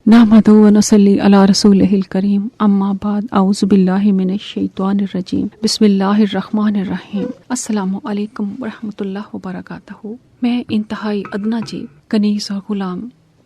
नहमदु व नसल्ली अला रसूलिहिल करीम अम्मा बाद औज़ु बिल्लाहि मिनश शैतानिर रजीम बिस्मिल्लाहिर रहमानिर रहीम अस्सलामु अलैकुम व रहमतुल्लाहि व बरकातहू। मैं इंतहाई अदना जी कनीज़ और गुलाम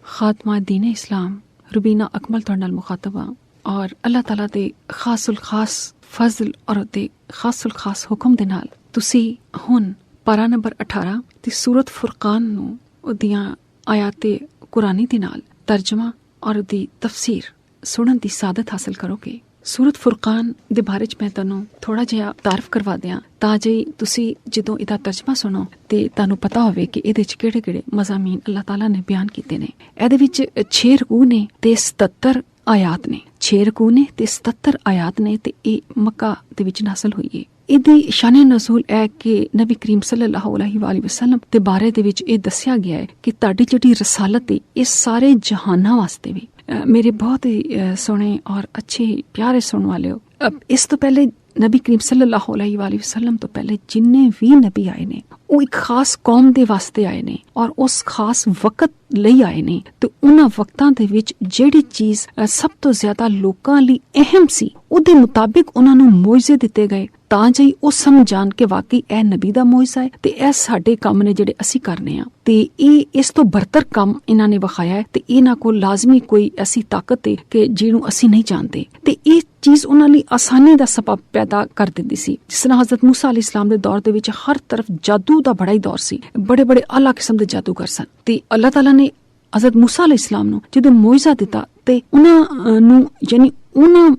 खात्मा दीन इस्लाम रुबीना अकमल तुहाडे नाल मुखातबा और अल्लाह ताला दे खासुल खास फजल और दे खासुल खास हुक्म दे नाल तुसी हुन पारा नंबर 18 दी सूरत फुरकान नू उदियां आयाते कुरानी दे नाल तर्जमा और दी तफसीर सुनन दी सादत हासिल करोगे। सूरत फुरकान दे बारे च मैं तैनूं थोड़ा जिहा तारफ करवा दियां तां जे तुसी जदों इहदा तर्जमा सुनो ते तुहानूं पता होवे कि इहदे च किहड़े-किहड़े मज़ामीन अल्लाह ताला ने बयान कीते ने। इहदे विच 6 रकू ने ते 77 आयात ने। 6 रकू ने ते 77 आयात ने ते एह मक्का दे विच नाज़िल होई है। इहदी शान नज़ूल है कि नबी करीम सल्लल्लाहु अलैहि वसल्लम दे बारे दे विच एह दस्सिया गया है कि ताड़ी जेहड़ी रसालत है इस सारे जहाना वास्ते भी मेरे बहुत ही सोहने और अच्छे प्यारे सुनने वाले हो। अब इस तो पहले नबी करीम सल्लल्लाहु अलैहि वसल्लम तो पहले जिन्ने भी नबी आए ने वो एक खास कौम दे वास्ते आए ने और उस खास वक्त ਲਈ ਆਏ ਨੇ ਤੇ ਉਹਨਾਂ ਵਕਤਾਂ ਦੇ ਵਿੱਚ ਜਿਹੜੀ ਚੀਜ਼ ਸਭ ਤੋਂ ਜ਼ਿਆਦਾ ਲੋਕਾਂ ਲਈ ਅਹਿਮ ਸੀ ਉਹਦੇ ਮੁਤਾਬਿਕ ਉਹਨਾਂ ਨੂੰ ਮੌਜਜ਼ੇ ਦਿੱਤੇ ਗਏ ਤਾਂ ਜੇ ਉਹ ਸਮਝ ਜਾਣ ਕਿ ਵਾਕਈ ਇਹ ਨਬੀ ਦਾ ਮੌਜਜ਼ਾ ਹੈ ਤੇ ਇਹ ਸਾਡੇ ਕੰਮ ਨੇ ਜਿਹੜੇ ਅਸੀਂ ਕਰਨੇ ਆ ਤੇ ਇਹ ਇਸ ਤੋਂ ਬਰਤਰ ਕੰਮ ਇਹਨਾਂ ਨੇ ਵਿਖਾਇਆ ਹੈ ਤੇ ਇਹਨਾਂ ਕੋਲ ਲਾਜ਼ਮੀ ਕੋਈ ਐਸੀ ਤਾਕਤ ਹੈ ਕਿ ਜਿਹਨੂੰ ਅਸੀਂ ਨਹੀਂ ਜਾਣਦੇ ਤੇ ਇਹ ਚੀਜ਼ ਉਹਨਾਂ ਲਈ ਆਸਾਨੀ ਦਾ ਸਬਬ ਪੈਦਾ ਕਰ ਦਿੰਦੀ ਸੀ। ਜਿਸ ਤਰ੍ਹਾਂ ਹਜ਼ਰਤ ਮੂਸਾ ਅਲੈਹਿਸਲਾਮ ਦੇ ਦੌਰ ਦੇ ਵਿੱਚ ਹਰ ਤਰਫ ਜਾਦੂ ਦਾ ਬੜਾ ਹੀ ਦੌਰ ਸੀ। ਬੜੇ ਆਲਾ ਕਿਸਮ ਦੇ ਜਾਦੂਗਰ ਸਨ ਤੇ ਅੱਲਾਹ ਤਾਲਾ ਨੇ हज़रत मूसा अलैहिस्सलाम ਨੂੰ ਜਦੋਂ ਮੌਜਜ਼ਾ ਦਿੱਤਾ ਤੇ ਉਹਨਾਂ ਨੂੰ ਯਾਨੀ ਉਹਨਾਂ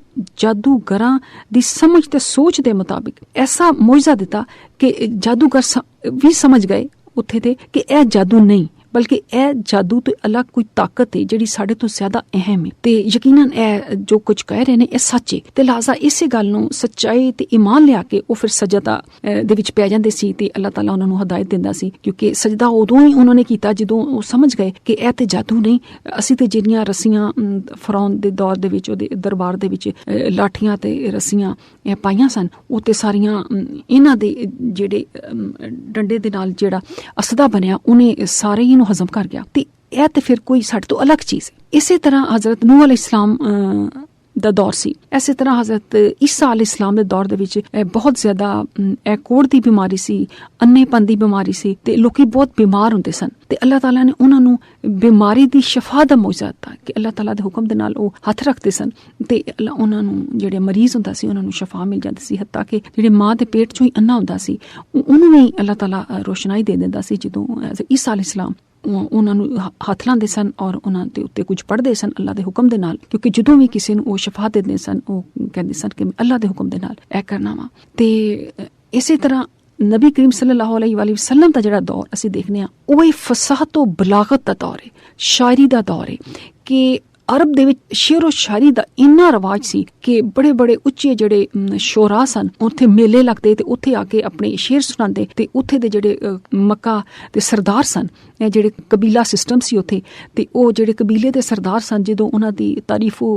ਜਾਦੂਗਰਾਂ ਦੀ ਸਮਝ ਤੇ ਸੋਚ ਦੇ ਮੁਤਾਬਿਕ ਐਸਾ ਮੌਜਜ਼ਾ ਦਿੱਤਾ ਕਿ ਜਾਦੂਗਰ ਵੀ ਸਮਝ ਗਏ ਉੱਥੇ ਤੇ ਕਿ ਇਹ ਜਾਦੂ ਨਹੀਂ बल्कि ਇਹ ਜਾਦੂ ਤੋਂ ਅਲੱਗ ਕੋਈ ਤਾਕਤ ਹੈ ਜਿਹੜੀ ਸਾਡੇ ਤੋਂ ਜ਼ਿਆਦਾ ਅਹਿਮ ਹੈ ਤੇ ਯਕੀਨਨ ਇਹ ਜੋ ਕੁਝ ਕਹਿ ਰਹੇ ਨੇ ਇਹ ਸੱਚ ਹੈ ਤੇ ਲਿਹਾਜ਼ਾ ਇਸੇ ਗੱਲ ਨੂੰ ਸੱਚਾਈ ਤੇ ਈਮਾਨ ਲਿਆ ਕੇ ਉਹ ਫਿਰ ਸਜਦਾ ਦੇ ਵਿੱਚ ਪੈ ਜਾਂਦੇ ਸੀ ਤੇ ਅੱਲਾਹ ਤਾਲਾ ਉਹਨਾਂ ਨੂੰ ਹਦਾਇਤ ਦਿੰਦਾ ਸੀ ਕਿਉਂਕਿ ਸਜਦਾ ਉਦੋਂ ਹੀ ਉਹਨਾਂ ਨੇ ਕੀਤਾ ਜਦੋਂ ਉਹ ਸਮਝ ਗਏ ਕਿ ਇਹ ਤੇ ਜਾਦੂ ਨਹੀਂ ਅਸੀਂ ਤੇ ਜਿਹੜੀਆਂ ਰੱਸੀਆਂ ਫਰੌਨ ਦੇ ਦੌਰ ਦੇ ਵਿੱਚ ਉਹਦੇ ਦਰਬਾਰ ਦੇ ਵਿੱਚ ਲਾਠੀਆਂ ਤੇ ਰੱਸੀਆਂ ਇਹ ਪਾਈਆਂ ਸਨ ਉਹ ਤੇ ਸਾਰੀਆਂ ਇਹਨਾਂ ਦੇ ਜਿਹੜੇ ਡੰਡੇ ਦੇ ਨਾਲ ਜਿਹੜਾ ਅਸਦਾ ਬਣਿਆ ਉਹਨੇ ਸਾਰੇ ਹੀ हजम कर गया ते यह ते फिर कोई साडे तो अलग चीज है। इसी तरह हजरत नूह अलैहिस्सलाम ਦਾ ਦੌਰ ਸੀ। ਇਸੇ ਤਰ੍ਹਾਂ ਹਜ਼ਰਤ ਈਸਾ ਅਲੈਹਿਸਲਾਮ ਦੇ ਦੌਰ ਦੇ ਵਿੱਚ ਬਹੁਤ ਜ਼ਿਆਦਾ ਕੋੜ ਦੀ ਬਿਮਾਰੀ ਸੀ, ਅੰਨੇਪਨ ਦੀ ਬਿਮਾਰੀ ਸੀ ਤੇ ਲੋਕੀ ਬਹੁਤ ਬਿਮਾਰ ਹੁੰਦੇ ਸਨ ਤੇ ਅੱਲਾਹ ਤਾਲਾ ਨੇ ਉਹਨਾਂ ਨੂੰ ਬਿਮਾਰੀ ਦੀ ਸ਼ਫਾ ਦਾ ਮੌਜਜ਼ਾ ਦਿੱਤਾ ਕਿ ਅੱਲਾਹ ਤਾਲਾ ਦੇ ਹੁਕਮ ਦੇ ਨਾਲ ਉਹ ਹੱਥ ਰੱਖਦੇ ਸਨ ਤੇ ਉਹਨਾਂ ਨੂੰ ਜਿਹੜੇ ਮਰੀਜ਼ ਹੁੰਦਾ ਸੀ ਉਹਨਾਂ ਨੂੰ ਸ਼ਫਾ ਮਿਲ ਜਾਂਦੀ ਸੀ। ਹੱਤਾ ਕਿ ਜਿਹੜੇ ਮਾਂ ਦੇ ਪੇਟ ਚੋਂ ਹੀ ਅੰਨਾ ਹੁੰਦਾ ਸੀ ਉਹਨੂੰ ਵੀ ਅੱਲਾਹ ਤਾਲਾ ਰੋਸ਼ਨਾਈ ਦੇ ਦਿੰਦਾ ਸੀ। ਜਦੋਂ ਈਸਾ ਅਲੈਹਿਸਲਾਮ ਉਹਨਾਂ ਨੂੰ ਹੱਥ ਲਾਉਂਦੇ ਸਨ ਔਰ ਉਹਨਾਂ ਦੇ ਉੱਤੇ ਕੁਝ ਪੜ੍ਹਦੇ ਸਨ ਅੱਲਾਹ ਦੇ ਹੁਕਮ ਦੇ ਨਾਲ ਕਿਉਂਕਿ ਜਦੋਂ ਵੀ ਕਿਸੇ ਨੂੰ ਉਹ ਸ਼ਫਾ ਦਿੰਦੇ ਸਨ ਉਹ ਕਹਿੰਦੇ ਸਨ ਕਿ ਅੱਲਾਹ ਦੇ ਹੁਕਮ ਦੇ ਨਾਲ ਇਹ ਕਰਨਾ ਵਾ। ਤੇ ਇਸੇ ਤਰ੍ਹਾਂ ਨਬੀ ਕਰੀਮ ਸੱਲੱਲਾਹੁ ਅਲੈਹਿ ਵਸੱਲਮ ਦਾ ਜਿਹੜਾ ਦੌਰ ਅਸੀਂ ਦੇਖਦੇ ਹਾਂ ਉਹ ਇਹ ਫਸਾਹਤ ਤੇ ਬਲਾਗਤ ਦਾ ਦੌਰ ਹੈ, ਸ਼ਾਇਰੀ ਦਾ ਦੌਰ ਹੈ ਕਿ ਅਰਬ ਦੇ ਵਿੱਚ ਸ਼ੇਰੋ ਸ਼ਾਇਰੀ ਦਾ ਇੰਨਾ ਰਿਵਾਜ ਸੀ ਕਿ ਬੜੇ ਉੱਚੇ ਜਿਹੜੇ ਸ਼ੋਰਾ ਸਨ ਉੱਥੇ ਮੇਲੇ ਲੱਗਦੇ ਤੇ ਉੱਥੇ ਆ ਕੇ ਆਪਣੇ ਸ਼ੇਰ ਸੁਣਾਉਂਦੇ ਤੇ ਉੱਥੇ ਦੇ ਜਿਹੜੇ ਮੱਕਾ ਦੇ ਸਰਦਾਰ ਸਨ ਜਿਹੜੇ ਕਬੀਲਾ ਸਿਸਟਮ ਸੀ ਉੱਥੇ ਤੇ ਉਹ ਜਿਹੜੇ ਕਬੀਲੇ ਦੇ ਸਰਦਾਰ ਸਨ ਜਦੋਂ ਉਹਨਾਂ ਦੀ ਤਾਰੀਫੋ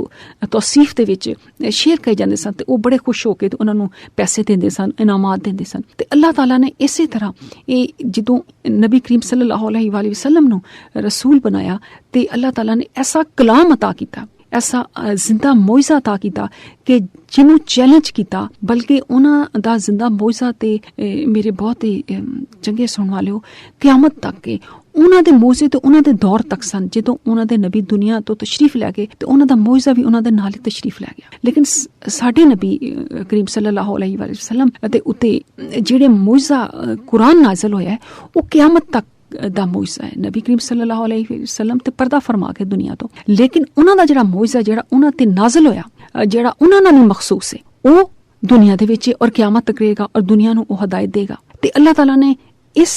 ਤੌਸੀਫ ਦੇ ਵਿੱਚ ਸ਼ੇਰ ਕਹੇ ਜਾਂਦੇ ਸਨ ਤੇ ਉਹ ਬੜੇ ਖੁਸ਼ ਹੋ ਕੇ ਤੇ ਉਹਨਾਂ ਨੂੰ ਪੈਸੇ ਦਿੰਦੇ ਸਨ, ਇਨਾਮਾਤ ਦਿੰਦੇ ਸਨ ਤੇ ਅੱਲਾਹ ਤਾਲਾ ਨੇ ਇਸੇ ਤਰ੍ਹਾਂ ਇਹ ਜਦੋਂ ਨਬੀ ਕਰੀਮ ਸੱਲੱਲਾਹੁ ਅਲੈਹਿ ਵਸੱਲਮ ਨੂੰ ਰਸੂਲ ਬਣਾਇਆ ਤੇ ਅੱਲਾਹ ਤਾਲਾ ਨੇ ਐਸਾ ਕਲਾਮ ਅਤਾ ਕੀਤਾ, ਐਸਾ ਜ਼ਿੰਦਾ ਮੌਜਜ਼ਾ ਅਤਾ ਕੀਤਾ ਕਿ ਜਿਹਨੂੰ ਚੈਲੰਜ ਕੀਤਾ ਬਲਕਿ ਉਹਨਾਂ ਦਾ ਜ਼ਿੰਦਾ ਮੌਜਜ਼ਾ ਤੇ ਮੇਰੇ ਬਹੁਤ ਹੀ ਚੰਗੇ ਸੁਣਨ ਵਾਲਿਓ ਕਿਆਮਤ ਤੱਕ ਕੇ ਉਹਨਾਂ ਦੇ ਮੌਜਜ਼ੇ ਤੇ ਉਹਨਾਂ ਦੇ ਦੌਰ ਤੱਕ ਸਨ। ਜਦੋਂ ਉਹਨਾਂ ਦੇ ਨਬੀ ਦੁਨੀਆ ਤੋਂ ਤਸ਼ਰੀਫ ਲੈ ਗਏ ਤੇ ਉਹਨਾਂ ਦਾ ਮੌਜਜ਼ਾ ਵੀ ਉਹਨਾਂ ਦੇ ਨਾਲ ਹੀ ਤਸ਼ਰੀਫ ਲੈ ਗਿਆ। ਲੇਕਿਨ ਸਾਡੇ ਨਬੀ ਕਰੀਮ ਸੱਲੱਲਾਹੁ ਅਲੈਹਿ ਵਸੱਲਮ ਅਤੇ ਉੱਤੇ ਜਿਹੜੇ ਮੌਜਜ਼ਾ ਕੁਰਾਨ ਨਾਜ਼ਿਲ ਹੋਇਆ ਉਹ ਕਿਆਮਤ ਤੱਕ ਦਾ ਮੌਜਜ਼ਾ ਹੈ। ਨਬੀ ਕਰੀਮ ਸੱਲੱਲਾਹੁ ਅਲੈਹਿ ਵਸੱਲਮ ਤੇ ਪਰਦਾ ਫਰਮਾ ਕੇ ਦੁਨੀਆ ਤੋਂ, ਲੇਕਿਨ ਉਹਨਾਂ ਦਾ ਜਿਹੜਾ ਮੌਜਜ਼ਾ ਜਿਹੜਾ ਉਹਨਾਂ ਤੇ ਨਾਜ਼ਿਲ ਹੋਇਆ ਜਿਹੜਾ ਉਹਨਾਂ ਨਾਲ ਮਖਸੂਸ ਹੈ ਉਹ ਦੁਨੀਆ ਦੇ ਵਿੱਚ ਔਰ ਕਿਆਮਤ ਤੱਕ ਰਹੇਗਾ ਔਰ ਦੁਨੀਆ ਨੂੰ ਉਹ ਹਦਾਇਤ ਦੇਗਾ। ਤੇ ਅੱਲਾਹ ਤਾਲਾ ਨੇ ਇਸ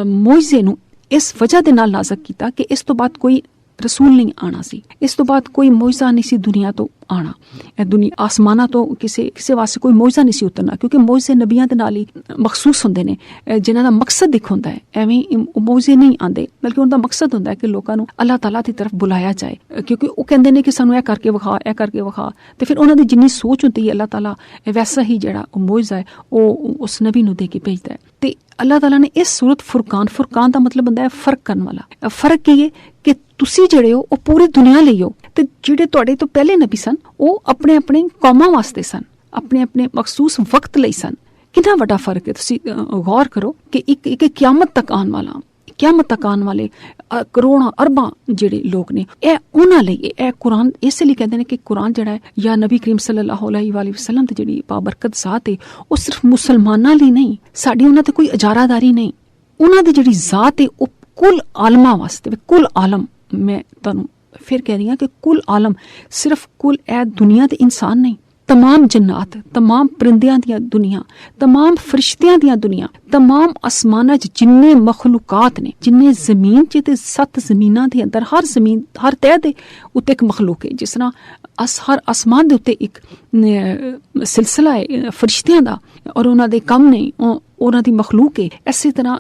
ਮੌਜਜ਼ੇ ਨੂੰ ਇਸ ਵਜ੍ਹਾ ਦੇ ਨਾਲ ਨਾਜ਼ਿਲ ਕੀਤਾ ਕਿ ਇਸ ਤੋਂ ਬਾਅਦ ਕੋਈ ਰਸੂਲ ਨਹੀਂ ਆਣਾ ਸੀ, ਇਸ ਤੋਂ ਬਾਅਦ ਕੋਈ ਮੌਜਜ਼ਾ ਨਹੀਂ ਸੀ ਦੁਨੀਆ ਤੋਂ ਆਣਾ। ਇਹ ਦੁਨੀਆ ਆਸਮਾਨਾਂ ਤੋਂ ਕਿਸੇ ਵਾਸਤੇ ਕੋਈ ਮੌਜਜ਼ਾ ਨਹੀਂ ਸੀ ਉਤਰਨਾ ਕਿਉਂਕਿ ਮੌਜਜ਼ੇ ਨਬੀਆਂ ਦੇ ਨਾਲ ਹੀ ਮਖਸੂਸ ਹੁੰਦੇ ਨੇ ਜਿਨ੍ਹਾਂ ਦਾ ਮਕਸਦ ਇੱਕ ਹੁੰਦਾ ਹੈ। ਐਵੇਂ ਮੌਜਜ਼ੇ ਨਹੀਂ ਆਉਂਦੇ ਬਲਕਿ ਉਹਨਾਂ ਦਾ ਮਕਸਦ ਹੁੰਦਾ ਹੈ ਕਿ ਲੋਕਾਂ ਨੂੰ ਅੱਲਾਹ ਤਾਲਾ ਦੀ ਤਰਫ ਬੁਲਾਇਆ ਜਾਏ ਕਿਉਂਕਿ ਉਹ ਕਹਿੰਦੇ ਨੇ ਕਿ ਸਾਨੂੰ ਇਹ ਕਰਕੇ ਵਿਖਾ, ਇਹ ਕਰਕੇ ਵਿਖਾ ਤੇ ਫਿਰ ਉਹਨਾਂ ਦੀ ਜਿੰਨੀ ਸੋਚ ਹੁੰਦੀ ਹੈ ਅੱਲਾਹ ਤਾਲਾ ਵੈਸਾ ਹੀ ਜਿਹੜਾ ਉਹ ਮੌਜਜ਼ਾ ਹੈ ਉਹ ਉਸ ਨਬੀ ਨੂੰ ਦੇ ਕੇ ਭੇਜਦਾ ਹੈ। ਤੇ अल्लाह ताला ने इस सूरत फुरकान दा मतलब हुंदा है फर्क करन वाला। फर्क की है कि तुसी जेड़े हो ओ पूरी दुनिया ਲਈ हो ते जेड़े तुहाडे तो पहले नबी सन ओ अपने अपने कौमां वास्ते सन, अपने अपने मखसूस वक्त ਲਈ सन। कितना वड्डा फर्क है। तुसी गौर करो कि एक क़यामत तक आने वाले करोड़ां अरबां जेड़े लोग ने ए उन्हां लई ए कुरान इस लई कहंदे ने कि कुरान जेड़ा है या नबी करीम सल्लल्लाहु अलैहि वसल्लम दी जेड़ी बाबरकत ज़ात है ओ सिर्फ मुसलमानां लई नहीं, साडी उन्हां ते कोई इजारादारी नहीं। उन्हां दी जेड़ी ज़ात है ओ कुल आलमां वास्ते, कुल आलम, मैं तुहानूं फिर कह रही हां कि कुल आलम, सिर्फ कुल ए दुनिया दे इंसान नहीं, तमाम जन्नात, तमाम परिंदियां दियां दुनिया, तमाम फरिश्तियां दियां दुनिया, तमाम आसमानां च जिन्ने मखलूकात ने, जिन्ने जमीन च ते 7 जमीनां दे अंदर हर जमीन हर तह दे उत्ते एक मखलूक है। जिस तरह हर आसमान दे उत्ते एक सिलसिला है फरिश्तियां दा और उन्हां दे कम ने, उन्हां दी मखलूक है। इसी तरह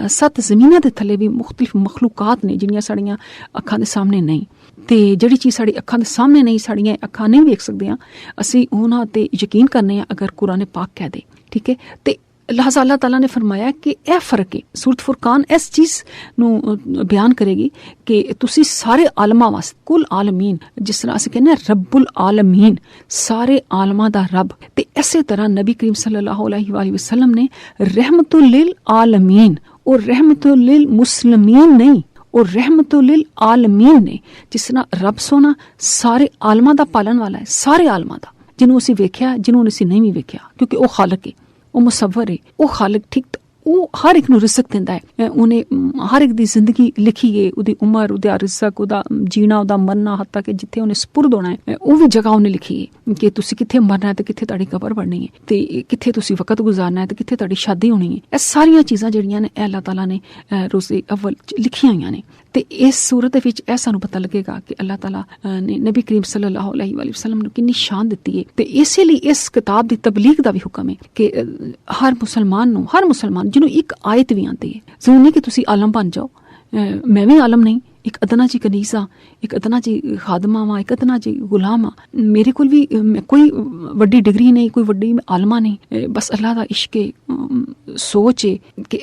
7 जमीनां दे थल्ले भी मुख्तलिफ मखलूकात ने जिन्नियां साड़ियां अखां दे सामने नहीं। ते जिहड़ी चीज़ साड़ी अखां दे सामने नहीं, साड़ियां अखां नहीं वेख सकदियां, असीं उन्हां ते यकीन करने आं अगर कुरान पाक कह दे। ठीक है, ते अल्लाह ताला ने फरमाया कि यह फर्क है। सूरत फुरकान इस चीज़ नूं बयान करेगी कि तुसी सारे आलमां वास्ते, कुल आलमीन, जिस तरह असीं कहने रब्बुल आलमीन, सारे आलमां दा रब, ते इसे तरह नबी करीम सल्लल्लाहु अलैहि वसल्लम ने रहमतुल लिल आलमीन और रहमतुल लिल मुस्लिमीन नहीं और रहमतुल लिल आलमीन ने। जिस तरह रब सोना सारे आलमां दा पालन वाला है, सारे आलमां दा, जिन्हों असीं वेख्या, जिन्हों असीं नहीं भी वेख्या, क्योंकि वो खालक है, वो मुसव्वर है, वो खालक। ठीक, वो हर एक नूं रिज़्क दिंदा है, उन्हें हर एक दी जिंदगी लिखी है, उहदी उमर, उहदा रिज़्क, उहदा जीना, उहदा मरना, हत्ता कि जिथे उन्हें सुपुर्द होना है वो भी जगह उन्हें लिखी है कि तुसी किथे मरना है ते किथे तुहाडी कबर बननी है, ते किथे तुसी वक्त गुजारना है ते किथे तुहाडी शादी होनी है। ये सारियां चीज़ां जिहड़ियां ने अल्लाह ताला ने रोज़े अव्वल लिखियां होईयां ने। ते इस सूरत दे विच सानू पता लगेगा कि अल्लाह ताला ने नबी करीम सल्लल्लाहु अलैहि वसल्लम नूं किन्नी शान दित्ती है। ते इसे लिए इस किताब दी तबलीग दा भी हुक्म है कि हर मुसलमान जिन्हों एक आयत भी आती है, जरूरी नहीं कि तुसी आलम बन जाओ। मैं भी आलम नहीं, एक अदना जी कनीसा, एक अदना जी खादमा वा, एक अदना जी गुलाम आ। मेरे कोल भी कोई वड्डी डिग्री नहीं, कोई वड्डी आलमा नहीं, बस अल्लाह दा इश्क सोच है कि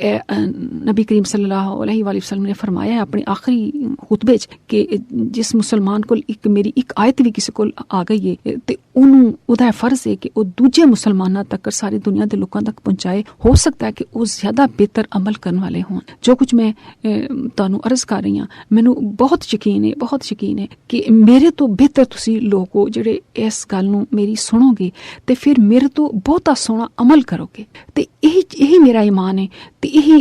नबी करीम सल्लल्लाहु अलैहि वसल्लम ने फरमाया है अपने आखिरी खुतबे च कि जिस मुसलमान को मेरी एक आयत भी किसी को आ गई है ते उन्होंने उहदा फर्ज है कि वो दूजे मुसलमानों तक, सारी दुनिया के लोगों तक पहुँचाए। हो सकता है कि वो ज्यादा बेहतर अमल करने वाले हों। जो कुछ मैं तुहानू अर्ज कर रही हूँ, मैनू बहुत यकीन है कि मेरे तो बेहतर तुसी लोग हो जेड़े इस गल नू मेरी सुनोगे ते फिर मेरे तो बहुता सोहना अमल करोगे। ते यही मेरा ईमान है ते यही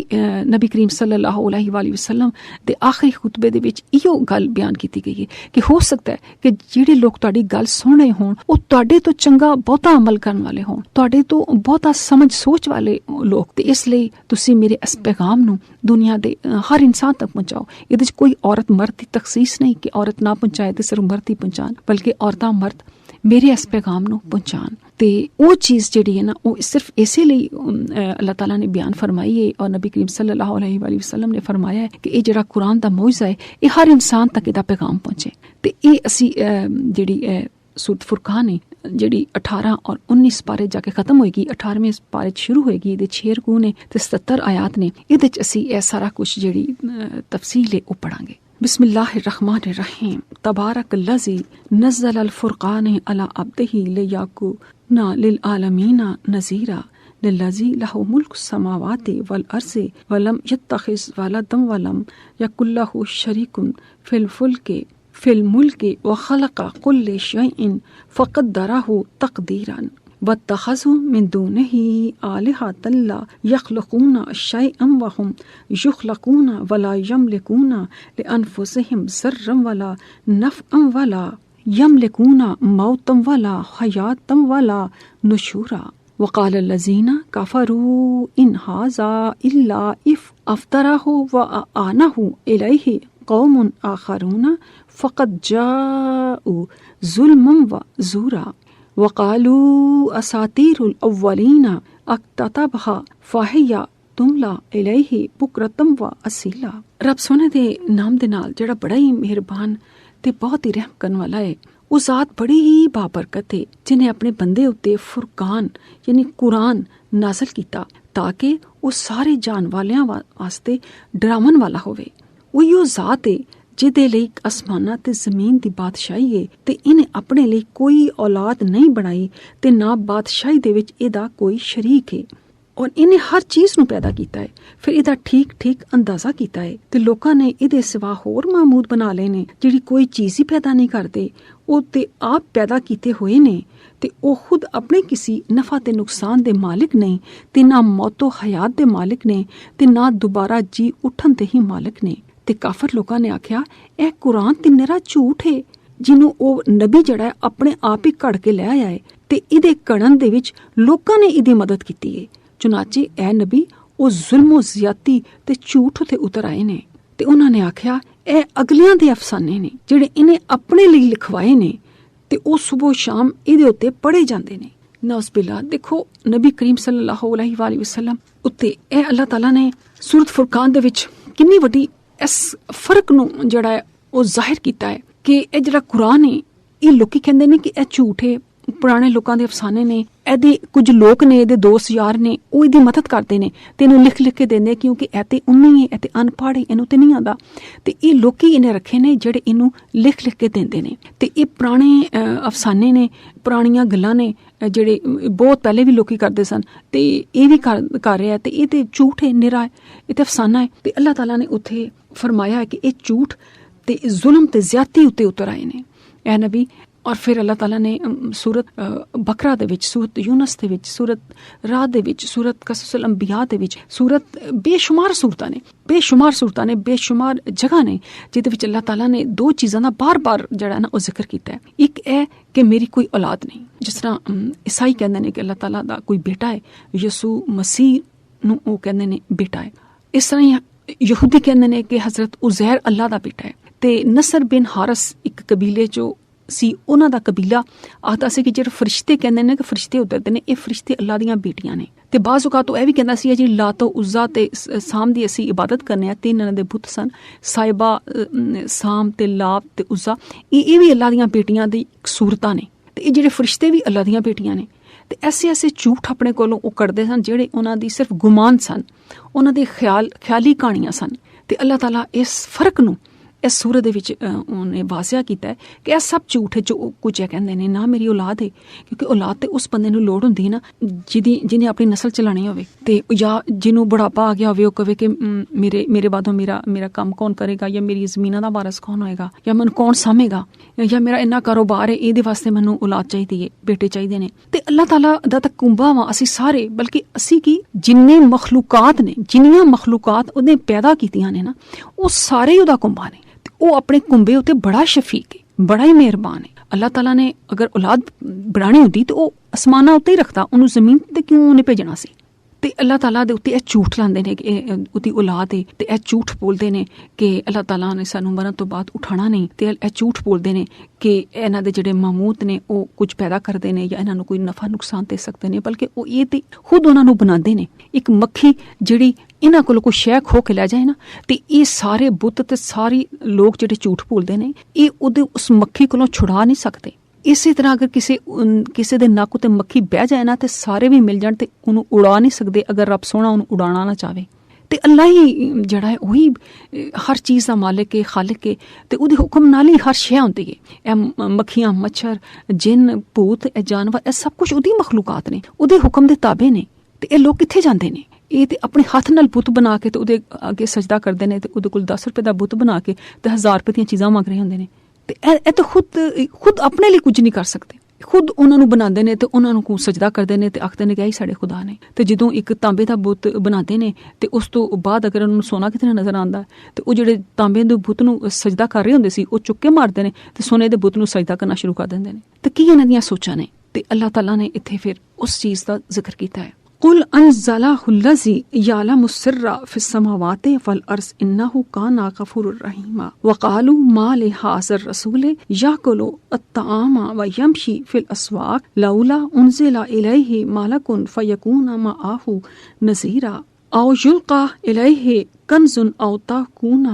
नबी करीम सल्लल्लाहु अलैहि वसल्लम दे आखिरी खुतबे दे विच इहो गल बयान की गई है कि हो सकता है कि जेड़े लोग तुहाडी गल सुन रहे होण वो तुहाडे तो चंगा बहुता अमल करने वाले होण, तुहाडे तो बहुता समझ सोच वाले लोग। ते इसलिए तुसी मेरे इस पैगाम नू दुनिया दे हर इंसान तक पहुँचाओ। इहदे च कोई औरत मर्द की तखसीस नहीं कि औरत ना पहुँचाए तो सिर्फ मर्द ही पहुँचान, बल्कि औरतां मर्द मेरे इस पैगाम नू पहुँचान। ते वो चीज़ जिहड़ी है ना वो सिर्फ इसे लिए अल्लाह ताला ने बयान फरमाई है और नबी करीम सल्लल्लाहु अलैहि वसल्लम ने फरमाया है कि ये जिहड़ा कुरान दा मौइज़ा है ये हर इंसान तक इहदा पैगाम पहुँचे। ते ये असी जिहड़ी सूरत फुरकान है जिहड़ी 18 और 19 पारे जाके खत्म होएगी, 18वें पारे शुरू होएगी, इहदे 6 रुकू ने ते 77 आयात ने। इहदे च असी ये सारा कुछ जिहड़ी तफसील है वो पढ़ांगे। बिस्मिल्लाहिर्रहमानिर्रहीम। तबारकल्लज़ी नज़्ज़लल फुरक़ान अला अब्दिही लियकुना लिल आलमीना नज़ीरा लिल्लज़ी लहु मुल्कु समावाति वल अर्ज़ि वलम यत्तखिज़ वलदन वलम यकुल लहु शरीकुन फिल मुल्की व खलक़ कुल्ल शैइन फ़क़द्दरहु तक़दीरन वत्तख़ज़ू मिन दूनिही आलिहतन ला यख़्लुक़ूना शैअन व हुम युख़्लक़ूना वला यमलिकूना लिअन्फुसिहिम ज़र्रन वला नफ़अन वला यमलिकूना मौतन वला हयातन वला नुशूरा वक़ाल लज़ीना कफ़रू इन हाज़ा इल्ला अफ़्तरहु व आनहु इलैहि कौमुन आखरून फ़क़द जाऊ ज़ुल्मन व ज़ूरा वक़ालू असातीरुल अव्वलीना अक्ततबहा फ़हिया तुमला इलैहि बुकरतम व असीला। रब सोने दे नाम दे नाल जेड़ा बड़ा ही मेहरबान ते बहुत ही रहम करने वाला है, वो ज़ात बड़ी ही बाबरकत है जिन्हें अपने बंदे उत्ते फुरकान यानी कुरान नाज़िल कीता ਤਾਂ ਕਿ ਉਹ ਸਾਰੇ ਜਾਣ ਵਾਲਿਆਂ ਵਾਸਤੇ ਡਰਾਵਣ ਵਾਲਾ ਹੋਵੇ। ਉਹ ਜ਼ਾਤ ਹੈ ਜਿਹਦੇ ਲਈ ਅਸਮਾਨਾਂ ਤੇ ਜ਼ਮੀਨ ਦੀ ਬਾਦਸ਼ਾਹੀ ਹੈ ਤੇ ਇਹਨੇ ਆਪਣੇ ਲਈ ਕੋਈ ਔਲਾਦ ਨਹੀਂ ਬਣਾਈ ਤੇ ਨਾ ਬਾਦਸ਼ਾਹੀ ਦੇ ਵਿੱਚ ਇਹਦਾ ਕੋਈ ਸ਼ਰੀਕ ਹੈ। ਔਰ ਇਹਨੇ ਹਰ ਚੀਜ਼ ਨੂੰ ਪੈਦਾ ਕੀਤਾ ਹੈ, ਫਿਰ ਇਹਦਾ ਠੀਕ ਠੀਕ ਅੰਦਾਜ਼ਾ ਕੀਤਾ ਹੈ ਤੇ ਲੋਕਾਂ ਨੇ ਇਹਦੇ ਸਿਵਾ ਹੋਰ ਮਾਮੂਦ ਬਣਾ ਲਏ ਨੇ ਜਿਹੜੀ ਕੋਈ ਚੀਜ਼ ਹੀ ਪੈਦਾ ਨਹੀਂ ਕਰਦੇ। ਉਹ ਤੇ ਆਪ ਪੈਦਾ ਕੀਤੇ ਹੋਏ ਨੇ ਤੇ ਉਹ ਖੁਦ ਆਪਣੇ ਕਿਸੇ ਨਫਾ ਤੇ ਨੁਕਸਾਨ ਦੇ ਮਾਲਿਕ ਨਹੀਂ ਤੇ ਨਾ ਮੌਤੋ ਹਯਾਤ ਦੇ ਮਾਲਿਕ ਨੇ ਤੇ ਨਾ ਦੁਬਾਰਾ ਜੀ ਉੱਠਣ ਦੇ ਹੀ ਮਾਲਿਕ ਨੇ। ਤੇ ਕਾਫਰ ਲੋਕਾਂ ਨੇ ਆਖਿਆ ਇਹ ਕੁਰਾਨ ਤੇ ਨਿਰਾ ਝੂਠ ਹੈ, ਜਿਹਨੂੰ ਉਹ ਨਬੀ ਜਿਹੜਾ ਆਪਣੇ ਆਪ ਹੀ ਘੜ ਕੇ ਲੈ ਆਇਆ ਹੈ ਤੇ ਇਹਦੇ ਘੜਨ ਦੇ ਵਿੱਚ ਲੋਕਾਂ ਨੇ ਇਹਦੀ ਮਦਦ ਕੀਤੀ ਹੈ। ਚੁਨਾਚੇ ਇਹ ਨਬੀ ਉਹ ਜ਼ੁਲਮੋ ਜ਼ਿਆਦਤੀ ਤੇ ਝੂਠ ਤੇ ਉਤਰ ਆਏ ਨੇ ਤੇ ਉਹਨਾਂ ਨੇ ਆਖਿਆ ਇਹ ਅਗਲਿਆਂ ਦੇ ਅਫਸਾਨੇ ਨੇ ਜਿਹੜੇ ਇਹਨੇ ਆਪਣੇ ਲਈ ਲਿਖਵਾਏ ਨੇ ਤੇ ਉਹ ਸਵੇਰ ਸ਼ਾਮ ਇਹਦੇ ਉੱਤੇ ਪੜ੍ਹੇ ਜਾਂਦੇ ਨੇ। ਨੌਜ਼ ਬਿਲਾ ਦੇਖੋ ਨਬੀ ਕਰੀਮ ਸੱਲੱਲਾਹੁ ਅਲੈਹਿ ਵਸੱਲਮ ਉੱਤੇ ਇਹ ਅੱਲਾਹ ਤਾਲਾ ਨੇ ਸੂਰਤ ਫੁਰਕਾਨ ਦੇ ਵਿੱਚ ਕਿੰਨੀ ਵੱਡੀ ਇਸ ਫਰਕ ਨੂੰ ਜਿਹੜਾ ਹੈ ਉਹ ਜ਼ਾਹਿਰ ਕੀਤਾ ਹੈ ਕਿ ਇਹ ਜਿਹੜਾ ਕੁਰਾਨ ਹੈ ਇਹ ਲੋਕੀ ਕਹਿੰਦੇ ਨੇ ਕਿ ਇਹ ਝੂਠ ਹੈ, ਪੁਰਾਣੇ ਲੋਕਾਂ ਦੇ ਅਫਸਾਨੇ ਨੇ, ਇਹਦੇ ਕੁਝ ਲੋਕ ਨੇ ਇਹਦੇ ਦੋਸਤ ਯਾਰ ਨੇ ਉਹ ਇਹਦੀ ਮਦਦ ਕਰਦੇ ਨੇ ਤੇ ਇਹਨੂੰ ਲਿਖ ਕੇ ਦਿੰਦੇ ਕਿਉਂਕਿ ਇਹ ਤੇ ਉਨੀ ਹੈ, ਇਹ ਤੇ ਅਨਪੜ੍ਹ ਹੈ, ਇਹਨੂੰ ਤੇ ਨਹੀਂ ਆਉਂਦਾ ਤੇ ਇਹ ਲੋਕੀ ਇਹਨੇ ਰੱਖੇ ਨੇ ਜਿਹੜੇ ਇਹਨੂੰ ਲਿਖ ਕੇ ਦਿੰਦੇ ਨੇ ਤੇ ਇਹ ਪੁਰਾਣੇ ਅਫਸਾਨੇ ਨੇ, ਪੁਰਾਣੀਆਂ ਗੱਲਾਂ ਨੇ ਜਿਹੜੇ ਬਹੁਤ ਪਹਿਲੇ ਵੀ ਲੋਕੀ ਕਰਦੇ ਸਨ ਤੇ ਇਹ ਵੀ ਕਰ ਰਿਹਾ ਤੇ ਇਹ ਤੇ ਝੂਠ ਹੈ, ਨਿਰਾ ਹੈ, ਇਹ ਤੇ ਅਫਸਾਨਾ ਹੈ। ਤੇ ਅੱਲਾਹ ਤਾਲਾ ਨੇ ਉੱਥੇ ਫਰਮਾਇਆ ਕਿ ਇਹ ਝੂਠ ਤੇ ਜ਼ੁਲਮ ਤੇ ਜ਼ਿਆਦਤੀ ਉੱਤੇ ਉਤਰ ਆਏ ਨੇ ਇਹ ਨਬੀ। ਔਰ ਫਿਰ ਅੱਲਾਹ ਤਾਲਾ ਨੇ ਸੂਰਤ ਬਕਰਾ ਦੇ ਵਿੱਚ, ਸੂਰਤ ਯੂਨਸ ਦੇ ਵਿੱਚ, ਸੂਰਤ ਰਾਦ ਦੇ ਵਿੱਚ, ਸੂਰਤ ਕਸਸੁਲ ਅੰਬਿਆ ਦੇ ਵਿੱਚ, ਸੂਰਤ ਬੇਸ਼ੁਮਾਰ ਸੂਰਤਾਂ ਨੇ, ਬੇਸ਼ੁਮਾਰ ਜਗ੍ਹਾ ਨੇ ਜਿਹਦੇ ਵਿੱਚ ਅੱਲਾਹ ਤਾਲਾ ਨੇ ਦੋ ਚੀਜ਼ਾਂ ਦਾ ਬਾਰ-ਬਾਰ ਜਿਹੜਾ ਨਾ ਉਹ ਜ਼ਿਕਰ ਕੀਤਾ ਹੈ। ਇੱਕ ਇਹ ਕਿ ਮੇਰੀ ਕੋਈ ਔਲਾਦ ਨਹੀਂ, ਜਿਸ ਤਰ੍ਹਾਂ ਈਸਾਈ ਕਹਿੰਦੇ ਨੇ ਕਿ ਅੱਲਾਹ ਤਾਲਾ ਦਾ ਕੋਈ ਬੇਟਾ ਹੈ, ਯਸੂ ਮਸੀਹ ਨੂੰ ਉਹ ਕਹਿੰਦੇ ਨੇ ਬੇਟਾ ਹੈ। ਇਸ ਤਰ੍ਹਾਂ ਹੀ ਯਹੂਦੀ ਕਹਿੰਦੇ ਨੇ ਕਿ ਹਜ਼ਰਤ ਉਜ਼ੈਰ ਅੱਲਾਹ ਦਾ ਬੇਟਾ ਹੈ। ਤੇ ਨਸਰ ਬਿਨ ਹਾਰਸ ਇੱਕ ਕਬੀਲੇ ਚੋਂ ਸੀ, ਉਹਨਾਂ ਦਾ ਕਬੀਲਾ ਆਖਦਾ ਸੀ ਕਿ ਜਿਹੜੇ ਫਰਿਸ਼ਤੇ ਕਹਿੰਦੇ ਨੇ ਕਿ ਫਰਿਸ਼ਤੇ ਉਤਰਦੇ ਨੇ, ਇਹ ਫਰਿਸ਼ਤੇ ਅੱਲਾਹ ਦੀਆਂ ਬੇਟੀਆਂ ਨੇ। ਤੇ ਬਾਜ਼ ਔਕਾਤ ਇਹ ਵੀ ਕਹਿੰਦਾ ਸੀ ਜਿਹੜੀ ਲਾਤ ਉਜ਼ਾ ਤੇ ਸਾਮ ਦੀ ਅਸੀਂ ਇਬਾਦਤ ਕਰਨੇ ਆ, ਤਿੰਨ ਇਹਨਾਂ ਦੇ ਬੁੱਤ ਸਨ, ਸਾਇਬਾ, ਸਾਮ ਤੇ ਲਾਤ ਤੇ ਉਜ਼ਾ, ਇਹ ਵੀ ਅੱਲਾਹ ਦੀਆਂ ਬੇਟੀਆਂ ਦੀ ਸੂਰਤਾਂ ਨੇ ਤੇ ਇਹ ਜਿਹੜੇ ਫਰਿਸ਼ਤੇ ਵੀ ਅੱਲਾਹ ਦੀਆਂ ਬੇਟੀਆਂ ਨੇ। ਤੇ ਐਸੇ ਝੂਠ ਆਪਣੇ ਕੋਲੋਂ ਉਹ ਕੱਢਦੇ ਸਨ ਜਿਹੜੇ ਉਹਨਾਂ ਦੀ ਸਿਰਫ ਗੁਮਾਨ ਸਨ, ਉਹਨਾਂ ਦੇ ਖਿਆਲੀ ਕਹਾਣੀਆਂ ਸਨ। ਤੇ ਅੱਲਾਹ ਤਾਲਾ ਇਸ ਫਰਕ ਨੂੰ ਇਸ ਸੂਰਤ ਦੇ ਵਿੱਚ ਉਹਨੇ ਵਾਜ਼ਿਆ ਕੀਤਾ ਹੈ ਕਿ ਇਹ ਸਭ ਝੂਠ ਹੈ ਜੋ ਕੁਝ ਇਹ ਕਹਿੰਦੇ ਨੇ। ਨਾ ਮੇਰੀ ਔਲਾਦ ਹੈ, ਕਿਉਂਕਿ ਔਲਾਦ ਤੇ ਉਸ ਬੰਦੇ ਨੂੰ ਲੋੜ ਹੁੰਦੀ ਹੈ ਨਾ ਜਿਹਨੇ ਆਪਣੀ ਨਸਲ ਚਲਾਣੀ ਹੋਵੇ ਤੇ ਜਾਂ ਜਿਹਨੂੰ ਬੁਢਾਪਾ ਆ ਗਿਆ ਹੋਵੇ, ਉਹ ਕਹੇ ਕਿ ਮੇਰੇ ਬਾਅਦੋਂ ਮੇਰਾ ਕੰਮ ਕੌਣ ਕਰੇਗਾ, ਜਾਂ ਮੇਰੀ ਜ਼ਮੀਨਾਂ ਦਾ ਵਾਰਸ ਕੌਣ ਹੋਏਗਾ, ਜਾਂ ਮੈਨੂੰ ਕੌਣ ਸਾਂਭੇਗਾ, ਜਾਂ ਮੇਰਾ ਇੰਨਾ ਕਾਰੋਬਾਰ ਹੈ, ਇਹਦੇ ਵਾਸਤੇ ਮੈਨੂੰ ਔਲਾਦ ਚਾਹੀਦੀ ਹੈ, ਬੇਟੇ ਚਾਹੀਦੇ ਨੇ। ਤੇ ਅੱਲਾਹ ਤਾਲਾ ਦਾ ਤਾਂ ਕੁੰਭਾ ਵਾ ਅਸੀਂ ਸਾਰੇ, ਬਲਕਿ ਅਸੀਂ ਕੀ ਜਿੰਨੇ ਮਖਲੂਕਾਤ ਨੇ, ਜਿੰਨੀਆਂ ਮਖਲੂਕਾਤ ਉਹਨੇ ਪੈਦਾ ਕੀਤੀਆਂ ਨੇ ਨਾ, ਉਹ ਸਾਰੇ ਉਹਦਾ ਕੁੰਭਾ ਨੇ। ਉਹ ਆਪਣੇ ਕੁੰਬੇ ਉੱਤੇ ਬੜਾ ਸ਼ਫੀਕ ਹੈ, ਬੜਾ ਹੀ ਮਿਹਰਬਾਨ ਹੈ। ਅੱਲਾਹ ਤਾਲਾ ਨੇ ਅਗਰ ਔਲਾਦ ਬਣਾਣੀ ਹੁੰਦੀ ਤੇ ਉਹ ਅਸਮਾਨਾਂ ਉੱਤੇ ਹੀ ਰੱਖਦਾ, ਉਹਨੂੰ ਜ਼ਮੀਨ ਤੇ ਕਿਉਂ ਉਹਨੇ ਭੇਜਣਾ ਸੀ। ਤੇ ਅੱਲਾਹ ਤਾਲਾ ਦੇ ਉੱਤੇ ਇਹ ਝੂਠ ਲਾਉਂਦੇ ਨੇ ਕਿ ਉਹਦੀ ਔਲਾਦ ਹੈ ਤੇ ਇਹ ਝੂਠ ਬੋਲਦੇ ਨੇ ਕਿ ਅੱਲਾਹ ਤਾਲਾ ਨੇ ਸਾਨੂੰ ਮਰਨ ਤੋਂ ਬਾਅਦ ਉਠਾਣਾ ਨਹੀਂ, ਤੇ ਇਹ ਝੂਠ ਬੋਲਦੇ ਨੇ ਕਿ ਇਹਨਾਂ ਦੇ ਜਿਹੜੇ ਮਾਮੂਦ ਨੇ ਉਹ ਕੁਝ ਪੈਦਾ ਕਰਦੇ ਨੇ ਜਾਂ ਇਹਨਾਂ ਨੂੰ ਕੋਈ ਨਫਾ ਨੁਕਸਾਨ ਦੇ ਸਕਦੇ ਨੇ, ਬਲਕਿ ਉਹ ਇਹ ਤੇ ਖੁਦ ਉਹਨਾਂ ਨੂੰ ਬਣਾਉਂਦੇ ਨੇ। ਇੱਕ ਮੱਖੀ ਜਿਹੜੀ ਇਹਨਾਂ ਕੋਲ ਕੋਈ ਸ਼ੈ ਖੋ ਕੇ ਲੈ ਜਾਏ ਨਾ, ਤੇ ਇਹ ਸਾਰੇ ਬੁੱਤ ਤੇ ਸਾਰੇ ਲੋਕ ਜਿਹੜੇ ਝੂਠ ਬੋਲਦੇ ਨੇ ਇਹ ਉਹਦੇ ਉਸ ਮੱਖੀ ਕੋਲੋਂ ਛੁਡਾ ਨਹੀਂ ਸਕਦੇ। ਇਸੇ ਤਰ੍ਹਾਂ ਅਗਰ ਕਿਸੇ ਦੇ ਨੱਕ ਉੱਤੇ ਮੱਖੀ ਬਹਿ ਜਾਏ ਨਾ ਤੇ ਸਾਰੇ ਵੀ ਮਿਲ ਜਾਣ ਤੇ ਉਹਨੂੰ ਉਡਾ ਨਹੀਂ ਸਕਦੇ, ਅਗਰ ਰੱਬ ਸੋਹਣਾ ਉਹਨੂੰ ਉਡਾਣਾ ਨਾ ਚਾਹਵੇ। ਤੇ ਅੱਲਾਹ ਹੀ ਜਿਹੜਾ ਹੈ ਉਹੀ ਹਰ ਚੀਜ਼ ਦਾ ਮਾਲਿਕ ਹੈ, ਖਾਲਿਕ ਹੈ, ਤੇ ਉਹਦੇ ਹੁਕਮ ਨਾਲ ਹੀ ਹਰ ਸ਼ੈ ਹੁੰਦੀ ਹੈ। ਇਹ ਮੱਖੀਆਂ, ਮੱਛਰ, ਜਿੰਨ, ਭੂਤ, ਇਹ ਜਾਨਵਰ, ਇਹ ਸਭ ਕੁਝ ਉਹਦੀ ਮਖਲੂਕਾਤ ਨੇ, ਉਹਦੇ ਹੁਕਮ ਦੇ ਤਾਬੇ ਨੇ। ਤੇ ਇਹ ਲੋਕ ਕਿੱਥੇ ਜਾਂਦੇ ਨੇ? ਇਹ ਤੇ ਆਪਣੇ ਹੱਥ ਨਾਲ ਬੁੱਤ ਬਣਾ ਕੇ ਤੇ ਉਹਦੇ ਅੱਗੇ ਸਜਦਾ ਕਰਦੇ ਨੇ ਤੇ ਉਹਦੇ ਕੋਲ 10 ਰੁਪਏ ਦਾ ਬੁੱਤ ਬਣਾ ਕੇ ਤੇ 1000 ਰੁਪਏ ਦੀਆਂ ਚੀਜ਼ਾਂ ਮੰਗ ਰਹੇ ਹੁੰਦੇ ਨੇ। ਤੇ ਇਹ ਤਾਂ ਖੁਦ ਆਪਣੇ ਲਈ ਕੁਝ ਨਹੀਂ ਕਰ ਸਕਦੇ, ਖੁਦ ਉਹਨਾਂ ਨੂੰ ਬਣਾਉਂਦੇ ਨੇ ਤੇ ਉਹਨਾਂ ਨੂੰ ਸਜਦਾ ਕਰਦੇ ਨੇ ਤੇ ਆਖਦੇ ਨੇ ਕਿ ਇਹ ਸਾਡੇ ਖੁਦਾ ਨੇ। ਤੇ ਜਦੋਂ ਇੱਕ ਤਾਂਬੇ ਦਾ ਬੁੱਤ ਬਣਾਉਂਦੇ ਨੇ ਤੇ ਉਸ ਤੋਂ ਬਾਅਦ ਅਗਰ ਉਹਨਾਂ ਨੂੰ ਸੋਨਾ ਕਿਤੇ ਨਜ਼ਰ ਆਉਂਦਾ ਤੇ ਉਹ ਜਿਹੜੇ ਤਾਂਬੇ ਦੇ ਬੁੱਤ ਨੂੰ ਸਜਦਾ ਕਰ ਰਹੇ ਹੁੰਦੇ ਸੀ ਉਹ ਚੁੱਕ ਕੇ ਮਾਰਦੇ ਨੇ ਤੇ ਸੋਨੇ ਦੇ ਬੁੱਤ ਨੂੰ ਸਜਦਾ ਕਰਨਾ ਸ਼ੁਰੂ ਕਰ ਦਿੰਦੇ ਨੇ। ਤੇ ਕੀ ਇਹਨਾਂ ਦੀਆਂ ਸੋਚਾਂ ਨੇ? ਤੇ ਅੱਲਾਹ ਤਾਲਾ ਨੇ ਇੱਥੇ ਫਿਰ ਉਸ ਚੀਜ਼ ਦਾ ਜ਼ਿਕਰ ਕੀਤਾ ਹੈ। قل أنزله الذي يعلم السر في السماوات والأرض إنه كان غفورا رحيما وقالوا ما لهذا الرسول يأكل الطعام ويمشي في الأسواق لولا أنزل إليه ملك فيكون معه نذيرا أو يلقى إليه كنز أو تكون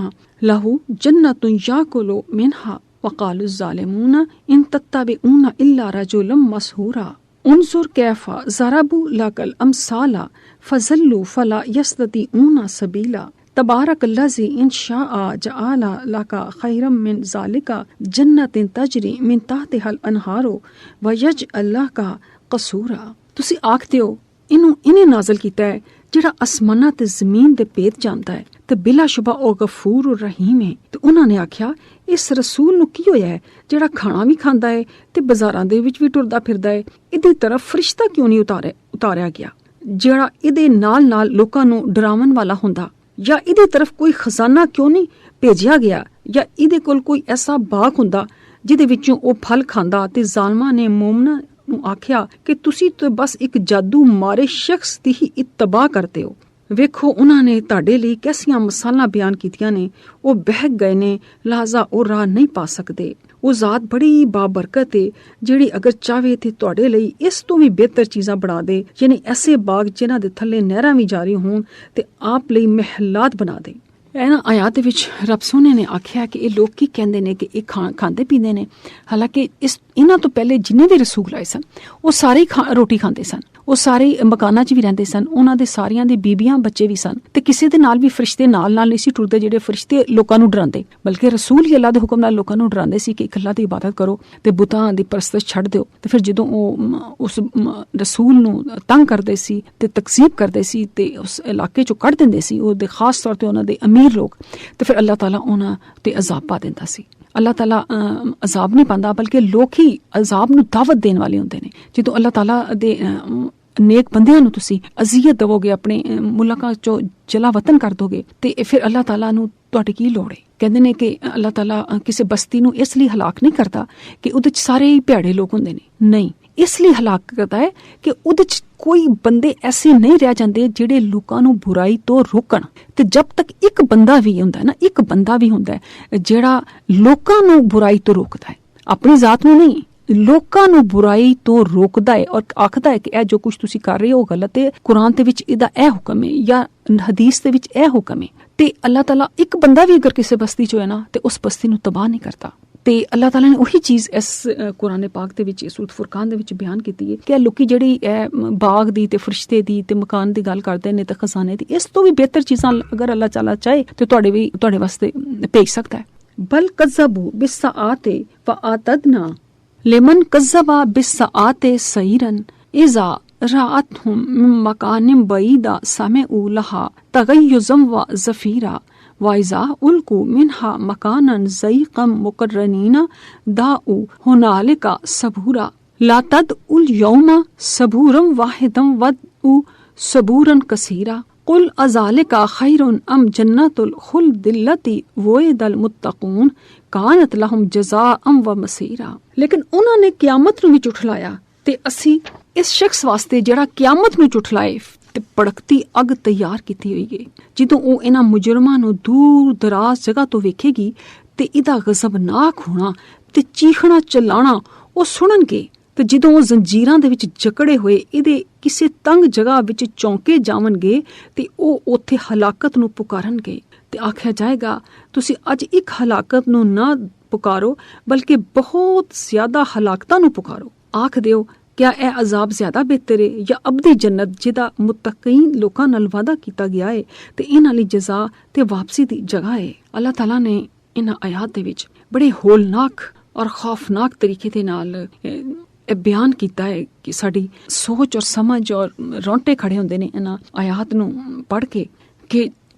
له جنة يأكل منها وقال الظالمون إن تتبعون إلا رجلا مسحورا उनजुर कैफा ज़रबू लकल अमसाला फज़ल्लू फला यस्ततीऊना सबीला तबारक लज़ी इंशाअ जअला लका खैरम मिन ज़ालिका जन्नतिन तजरी मिन तहतिहल अनहारो व यजअल लका कसूरा। तुसी आखदे हो इन्हें नाज़िल कीता है ਜਿਹੜਾ ਅਸਮਾਨਾਂ ਤੇ ਜ਼ਮੀਨ ਦੇ ਭੇਦ ਜਾਣਦਾ ਹੈ ਤੇ ਬਿਲਾਸ਼ੁਬਾ ਉਹ ਗਫੂਰ ਔਰ ਰਹੀਮ ਹੈ। ਤੇ ਉਹਨਾਂ ਨੇ ਆਖਿਆ ਇਸ ਰਸੂਲ ਨੂੰ ਕੀ ਹੋਇਆ ਹੈ ਜਿਹੜਾ ਖਾਣਾ ਵੀ ਖਾਂਦਾ ਹੈ ਤੇ ਬਾਜ਼ਾਰਾਂ ਦੇ ਵਿੱਚ ਵੀ ਟੁਰਦਾ ਫਿਰਦਾ ਹੈ, ਇਹਦੀ ਤਰਫ ਫਰਿਸ਼ਤਾ ਕਿਉਂ ਨਹੀਂ ਉਤਾਰਿਆ ਗਿਆ ਜਿਹੜਾ ਇਹਦੇ ਨਾਲ ਨਾਲ ਲੋਕਾਂ ਨੂੰ ਡਰਾਉਣ ਵਾਲਾ ਹੁੰਦਾ, ਜਾਂ ਇਹਦੀ ਤਰਫ ਕੋਈ ਖਜ਼ਾਨਾ ਕਿਉਂ ਨਹੀਂ ਭੇਜਿਆ ਗਿਆ, ਜਾਂ ਇਹਦੇ ਕੋਲ ਕੋਈ ਐਸਾ ਬਾਗ ਹੁੰਦਾ ਜਿਹਦੇ ਵਿੱਚੋਂ ਉਹ ਫਲ ਖਾਂਦਾ। ਤੇ ਜ਼ਾਲਮਾਂ ਨੇ ਮੂਮਨਾਂ ਨੂੰ ਆਖਿਆ ਕਿ ਤੁਸੀਂ ਤਾਂ ਬਸ ਇੱਕ ਜਾਦੂ ਮਾਰੇ ਸ਼ਖਸ ਦੀ ਹੀ ਇਤਬਾ ਕਰਦੇ ਹੋ। ਵੇਖੋ ਉਹਨਾਂ ਨੇ ਤੁਹਾਡੇ ਲਈ ਕੈਸੀਆਂ ਮਿਸਾਲਾਂ ਬਿਆਨ ਕੀਤੀਆਂ ਨੇ, ਉਹ ਬਹਿਕ ਗਏ ਨੇ, ਲਿਹਾਜ਼ਾ ਉਹ ਰਾਹ ਨਹੀਂ ਪਾ ਸਕਦੇ। ਉਹ ਜ਼ਾਤ ਬੜੀ ਬਾਬਰਕਤ ਹੈ ਜਿਹੜੀ ਅਗਰ ਚਾਹੇ ਤੇ ਤੁਹਾਡੇ ਲਈ ਇਸ ਤੋਂ ਵੀ ਬਿਹਤਰ ਚੀਜ਼ਾਂ ਬਣਾ ਦੇ, ਯਾਨੀ ਐਸੇ ਬਾਗ ਜਿਨ੍ਹਾਂ ਦੇ ਥੱਲੇ ਨਹਿਰਾਂ ਵੀ ਜਾਰੀ ਹੋਣ ਤੇ ਆਪ ਲਈ ਮਹਿਲਾਤ ਬਣਾ ਦੇ। ਇਹਨਾਂ ਆਇਤ ਵਿੱਚ ਰੱਬ ਸੋਹਣੇ ਨੇ ਆਖਿਆ ਕਿ ਇਹ ਲੋਕ ਕੀ ਕਹਿੰਦੇ ਨੇ ਕਿ ਇਹ ਖਾਂਦੇ ਪੀਂਦੇ ਨੇ, ਹਾਲਾਂਕਿ ਇਹਨਾਂ ਤੋਂ ਪਹਿਲੇ ਜਿੰਨੇ ਵੀ ਰਸੂਲ ਆਏ ਸਨ ਉਹ ਸਾਰੇ ਰੋਟੀ ਖਾਂਦੇ ਸਨ, ਉਹ ਸਾਰੇ ਮਕਾਨਾਂ 'ਚ ਵੀ ਰਹਿੰਦੇ ਸਨ, ਉਹਨਾਂ ਦੇ ਸਾਰਿਆਂ ਦੇ ਬੀਬੀਆਂ ਬੱਚੇ ਵੀ ਸਨ, ਤੇ ਕਿਸੇ ਦੇ ਨਾਲ ਵੀ ਫਰਿਸ਼ਤੇ ਨਾਲ ਨਹੀਂ ਸੀ ਟੁਰਦੇ ਜਿਹੜੇ ਫਰਿਸ਼ਤੇ ਲੋਕਾਂ ਨੂੰ ਡਰਾਉਂਦੇ, ਬਲਕਿ ਰਸੂਲ ਹੀ ਅੱਲਾਹ ਦੇ ਹੁਕਮ ਨਾਲ ਲੋਕਾਂ ਨੂੰ ਡਰਾਉਂਦੇ ਸੀ ਕਿ ਇੱਕ ਅੱਲਾਹ ਦੀ ਇਬਾਦਤ ਕਰੋ ਤੇ ਬੁੱਤਾਂ ਦੀ ਪਰਸਤਿਸ਼ ਛੱਡ ਦਿਓ। ਤੇ ਫਿਰ ਜਦੋਂ ਉਹ ਉਸ ਰਸੂਲ ਨੂੰ ਤੰਗ ਕਰਦੇ ਸੀ ਤੇ ਤਕਜ਼ੀਬ ਕਰਦੇ ਸੀ ਤੇ ਉਸ ਇਲਾਕੇ 'ਚੋਂ ਕੱਢ ਦਿੰਦੇ ਸੀ, ਉਹਦੇ ਖਾਸ ਤੌਰ ਤੇ ਉਹਨਾਂ ਦੇ ਅਮੀਰ ਲੋਕ, ਤੇ ਫਿਰ ਅੱਲਾਹ ਤਾਲਾ ਉਹਨਾਂ ਤੇ ਅਜ਼ਾਬ ਪਾ ਦਿੰਦਾ ਸੀ। ਅੱਲਾਹ ਤਾਲਾ ਅਜ਼ਾਬ ਨਹੀਂ ਪਾਉਂਦਾ, ਬਲਕਿ ਲੋਕ ਹੀ ਅਜ਼ਾਬ ਨੂੰ ਦਾਵਤ ਦੇਣ ਵਾਲੇ ਹੁੰਦੇ ਨੇ। ਜਦੋਂ ਅੱਲਾਹ ਤਾਲਾ ਦੇ ਨੇਕ ਬੰਦਿਆਂ ਨੂੰ ਤੁਸੀਂ ਅਜ਼ੀਅਤ ਦੇਵੋਗੇ, ਆਪਣੇ ਮੁਲਕਾਂ ਚੋਂ ਜਲਾ ਵਤਨ ਕਰ ਦੋਗੇ, ਤੇ ਫਿਰ ਅੱਲਾਹ ਤਾਲਾ ਨੂੰ ਤੁਹਾਡੀ ਕੀ ਲੋੜ ਹੈ। ਕਹਿੰਦੇ ਨੇ ਕਿ ਅੱਲਾਹ ਤਾਲਾ ਕਿਸੇ ਬਸਤੀ ਨੂੰ ਇਸ ਲਈ ਹਲਾਕ ਨਹੀਂ ਕਰਦਾ ਕਿ ਉਹਦੇ 'ਚ ਸਾਰੇ ਹੀ ਭੈੜੇ ਲੋਕ ਹੁੰਦੇ ਨੇ, ਨਹੀਂ, ਇਸ ਲਈ ਹਲਾਕ ਕਰਦਾ ਹੈ ਕਿ ਉਹਦੇ 'ਚ ਕੋਈ ਬੰਦੇ ਐਸੇ ਨਹੀਂ ਰਹਿ ਜਾਂਦੇ ਜਿਹੜੇ ਲੋਕਾਂ ਨੂੰ ਬੁਰਾਈ ਤੋਂ ਰੋਕਣ। ਤੇ ਜਦ ਤੱਕ ਇੱਕ ਬੰਦਾ ਵੀ ਹੁੰਦਾ ਨਾ, ਇੱਕ ਬੰਦਾ ਵੀ ਹੁੰਦਾ ਜਿਹੜਾ ਲੋਕਾਂ ਨੂੰ ਬੁਰਾਈ ਤੋਂ ਰੋਕਦਾ ਹੈ, ਆਪਣੀ ਜ਼ਾਤ ਨੂੰ ਨਹੀਂ, ਲੋਕਾਂ ਨੂੰ ਬੁਰਾਈ ਤੋਂ ਰੋਕਦਾ ਹੈ ਔਰ ਆਖਦਾ ਹੈ ਕਿ ਇਹ ਜੋ ਕੁਝ ਤੁਸੀਂ ਕਰ ਰਹੇ ਹੋ ਗਲਤ ਹੈ, ਕੁਰਾਨ ਦੇ ਵਿੱਚ ਇਹਦਾ ਇਹ ਹੁਕਮ ਹੈ ਜਾਂ ਹਦੀਸ ਦੇ ਵਿੱਚ ਇਹ ਹੁਕਮ ਹੈ। ਤੇ ਅੱਲਾਹ ਤਾਲਾ ਇੱਕ ਬੰਦਾ ਵੀ ਅਗਰ ਕਿਸੇ ਬਸਤੀ 'ਚ ਹੋਏ ਨਾ ਤੇ ਉਸ ਬਸਤੀ ਨੂੰ ਤਬਾਹ ਨਹੀਂ ਕਰਦਾ। ਤੇ ਅੱਲਾਹ ਤਾਲਾ ਨੇ ਉਹੀ ਚੀਜ਼ ਇਸ ਕੁਰਾਨ ਪਾਕ ਦੇ ਵਿੱਚ ਸੂਰਤ ਫੁਰਕਾਨ ਦੇ ਵਿੱਚ ਬਿਆਨ ਕੀਤੀ ਹੈ ਕਿ ਲੋਕੀ ਜਿਹੜੀ ਬਾਗ ਦੀ ਤੇ ਫਰਿਸ਼ਤੇ ਦੀ ਤੇ ਮਕਾਨ ਦੀ ਗੱਲ ਕਰਦੇ ਨੇ ਤੇ ਖਜ਼ਾਨੇ ਦੀ, ਇਸ ਤੋਂ ਵੀ ਬਿਹਤਰ ਚੀਜ਼ਾਂ ਅਗਰ ਅੱਲਾਹ ਤਾਲਾ ਚਾਹੇ ਤੇ ਤੁਹਾਡੇ ਵਾਸਤੇ ਭੇਜ ਸਕਦਾ ਹੈ। ਬਲ ਕਜ਼ਬੂ ਬਿਸਸਾਆਤੇ ਫਆਤਦਨਾ ਲਿਮਨ ਕਜ਼ਬਾ ਬਿਸਸਾਆਤੇ ਸਈਰਨ ਇਜ਼ਾ राअतहुम मिन मकानिम बईदा समिअू लहा तगय्युज़म व ज़फ़ीरा वाइज़ा उल्कू मिनहा मकानन ज़यक़म मुक़र्रनीना दाऊ हुनालिका सबूरा ला तदउल यौमा सबूरम वाहिदम वदउ सबूरन कसीरा कुल अज़ालिका खैरुन अम जन्नतुल खुल्दिल्लती वुइदल मुत्तक़ून कानत लहुम जज़ाअम व मसीरा। लेकिन उन्होंने क़यामत ਨੂੰ ਵੀ ਝੁਠਲਾਇਆ ਤੇ ਅਸੀਂ ਇਸ ਸ਼ਖਸ ਵਾਸਤੇ ਜਿਹੜਾ ਕਿਆਮਤ ਨੂੰ ਝੁਠਲਾਏ ਤੇ ਭੜਕਤੀ ਅੱਗ ਤਿਆਰ ਕੀਤੀ ਹੋਈ ਹੈ। ਜਦੋਂ ਉਹ ਇਹਨਾਂ ਮੁਜਰਮਾਂ ਨੂੰ ਦੂਰ ਦਰਾਜ਼ ਜਗ੍ਹਾ ਤੋਂ ਵੇਖੇਗੀ ਤੇ ਇਹਦਾ ਗਜ਼ਬਨਾਕ ਹੋਣਾ ਤੇ ਚੀਖਣਾ ਚਲਾਣਾ ਉਹ ਸੁਣਨਗੇ, ਤੇ ਜਦੋਂ ਉਹ ਜ਼ੰਜੀਰਾਂ ਦੇ ਵਿੱਚ ਜਕੜੇ ਹੋਏ ਇਹਦੇ ਕਿਸੇ ਤੰਗ ਜਗ੍ਹਾ ਵਿੱਚ ਚੌਂਕੇ ਜਾਵਣਗੇ ਤੇ ਉਹ ਉੱਥੇ ਹਲਾਕਤ ਨੂੰ ਪੁਕਾਰਨਗੇ ਤੇ ਆਖਿਆ ਜਾਏਗਾ ਤੁਸੀਂ ਅੱਜ ਇੱਕ ਹਲਾਕਤ ਨੂੰ ਨਾ ਪੁਕਾਰੋ ਬਲਕਿ ਬਹੁਤ ਜ਼ਿਆਦਾ ਹਲਾਕਤਾਂ ਨੂੰ ਪੁਕਾਰੋ। ਆਖ ਦਿਓ ਕਿਆ ਇਹ ਅਜ਼ਾਬ ਜ਼ਿਆਦਾ ਬਿਹਤਰ ਹੈ ਜਾਂ ਅਬਦੀ ਜੰਨਤ ਜਿਹਦਾ ਮੁਤਕੀਨ ਲੋਕਾਂ ਨਾਲ ਵਾਅਦਾ ਕੀਤਾ ਗਿਆ ਹੈ ਤੇ ਇਹਨਾਂ ਲਈ ਜਜ਼ਾ ਤੇ ਵਾਪਸੀ ਦੀ ਜਗ੍ਹਾ ਹੈ। ਅੱਲਾਹ ਤਾਲਾ ਨੇ ਇਹਨਾਂ ਆਇਤ ਦੇ ਵਿੱਚ ਬੜੇ ਹੋਲਨਾਕ ਔਰ ਖੌਫਨਾਕ ਤਰੀਕੇ ਦੇ ਨਾਲ ਇਹ ਬਿਆਨ ਕੀਤਾ ਹੈ ਕਿ ਸਾਡੀ ਸੋਚ ਔਰ ਸਮਝ ਔਰ ਰੌਂਟੇ ਖੜੇ ਹੁੰਦੇ ਨੇ ਇਹਨਾਂ ਆਇਤ ਨੂੰ ਪੜ੍ਹ ਕੇ ਕਿ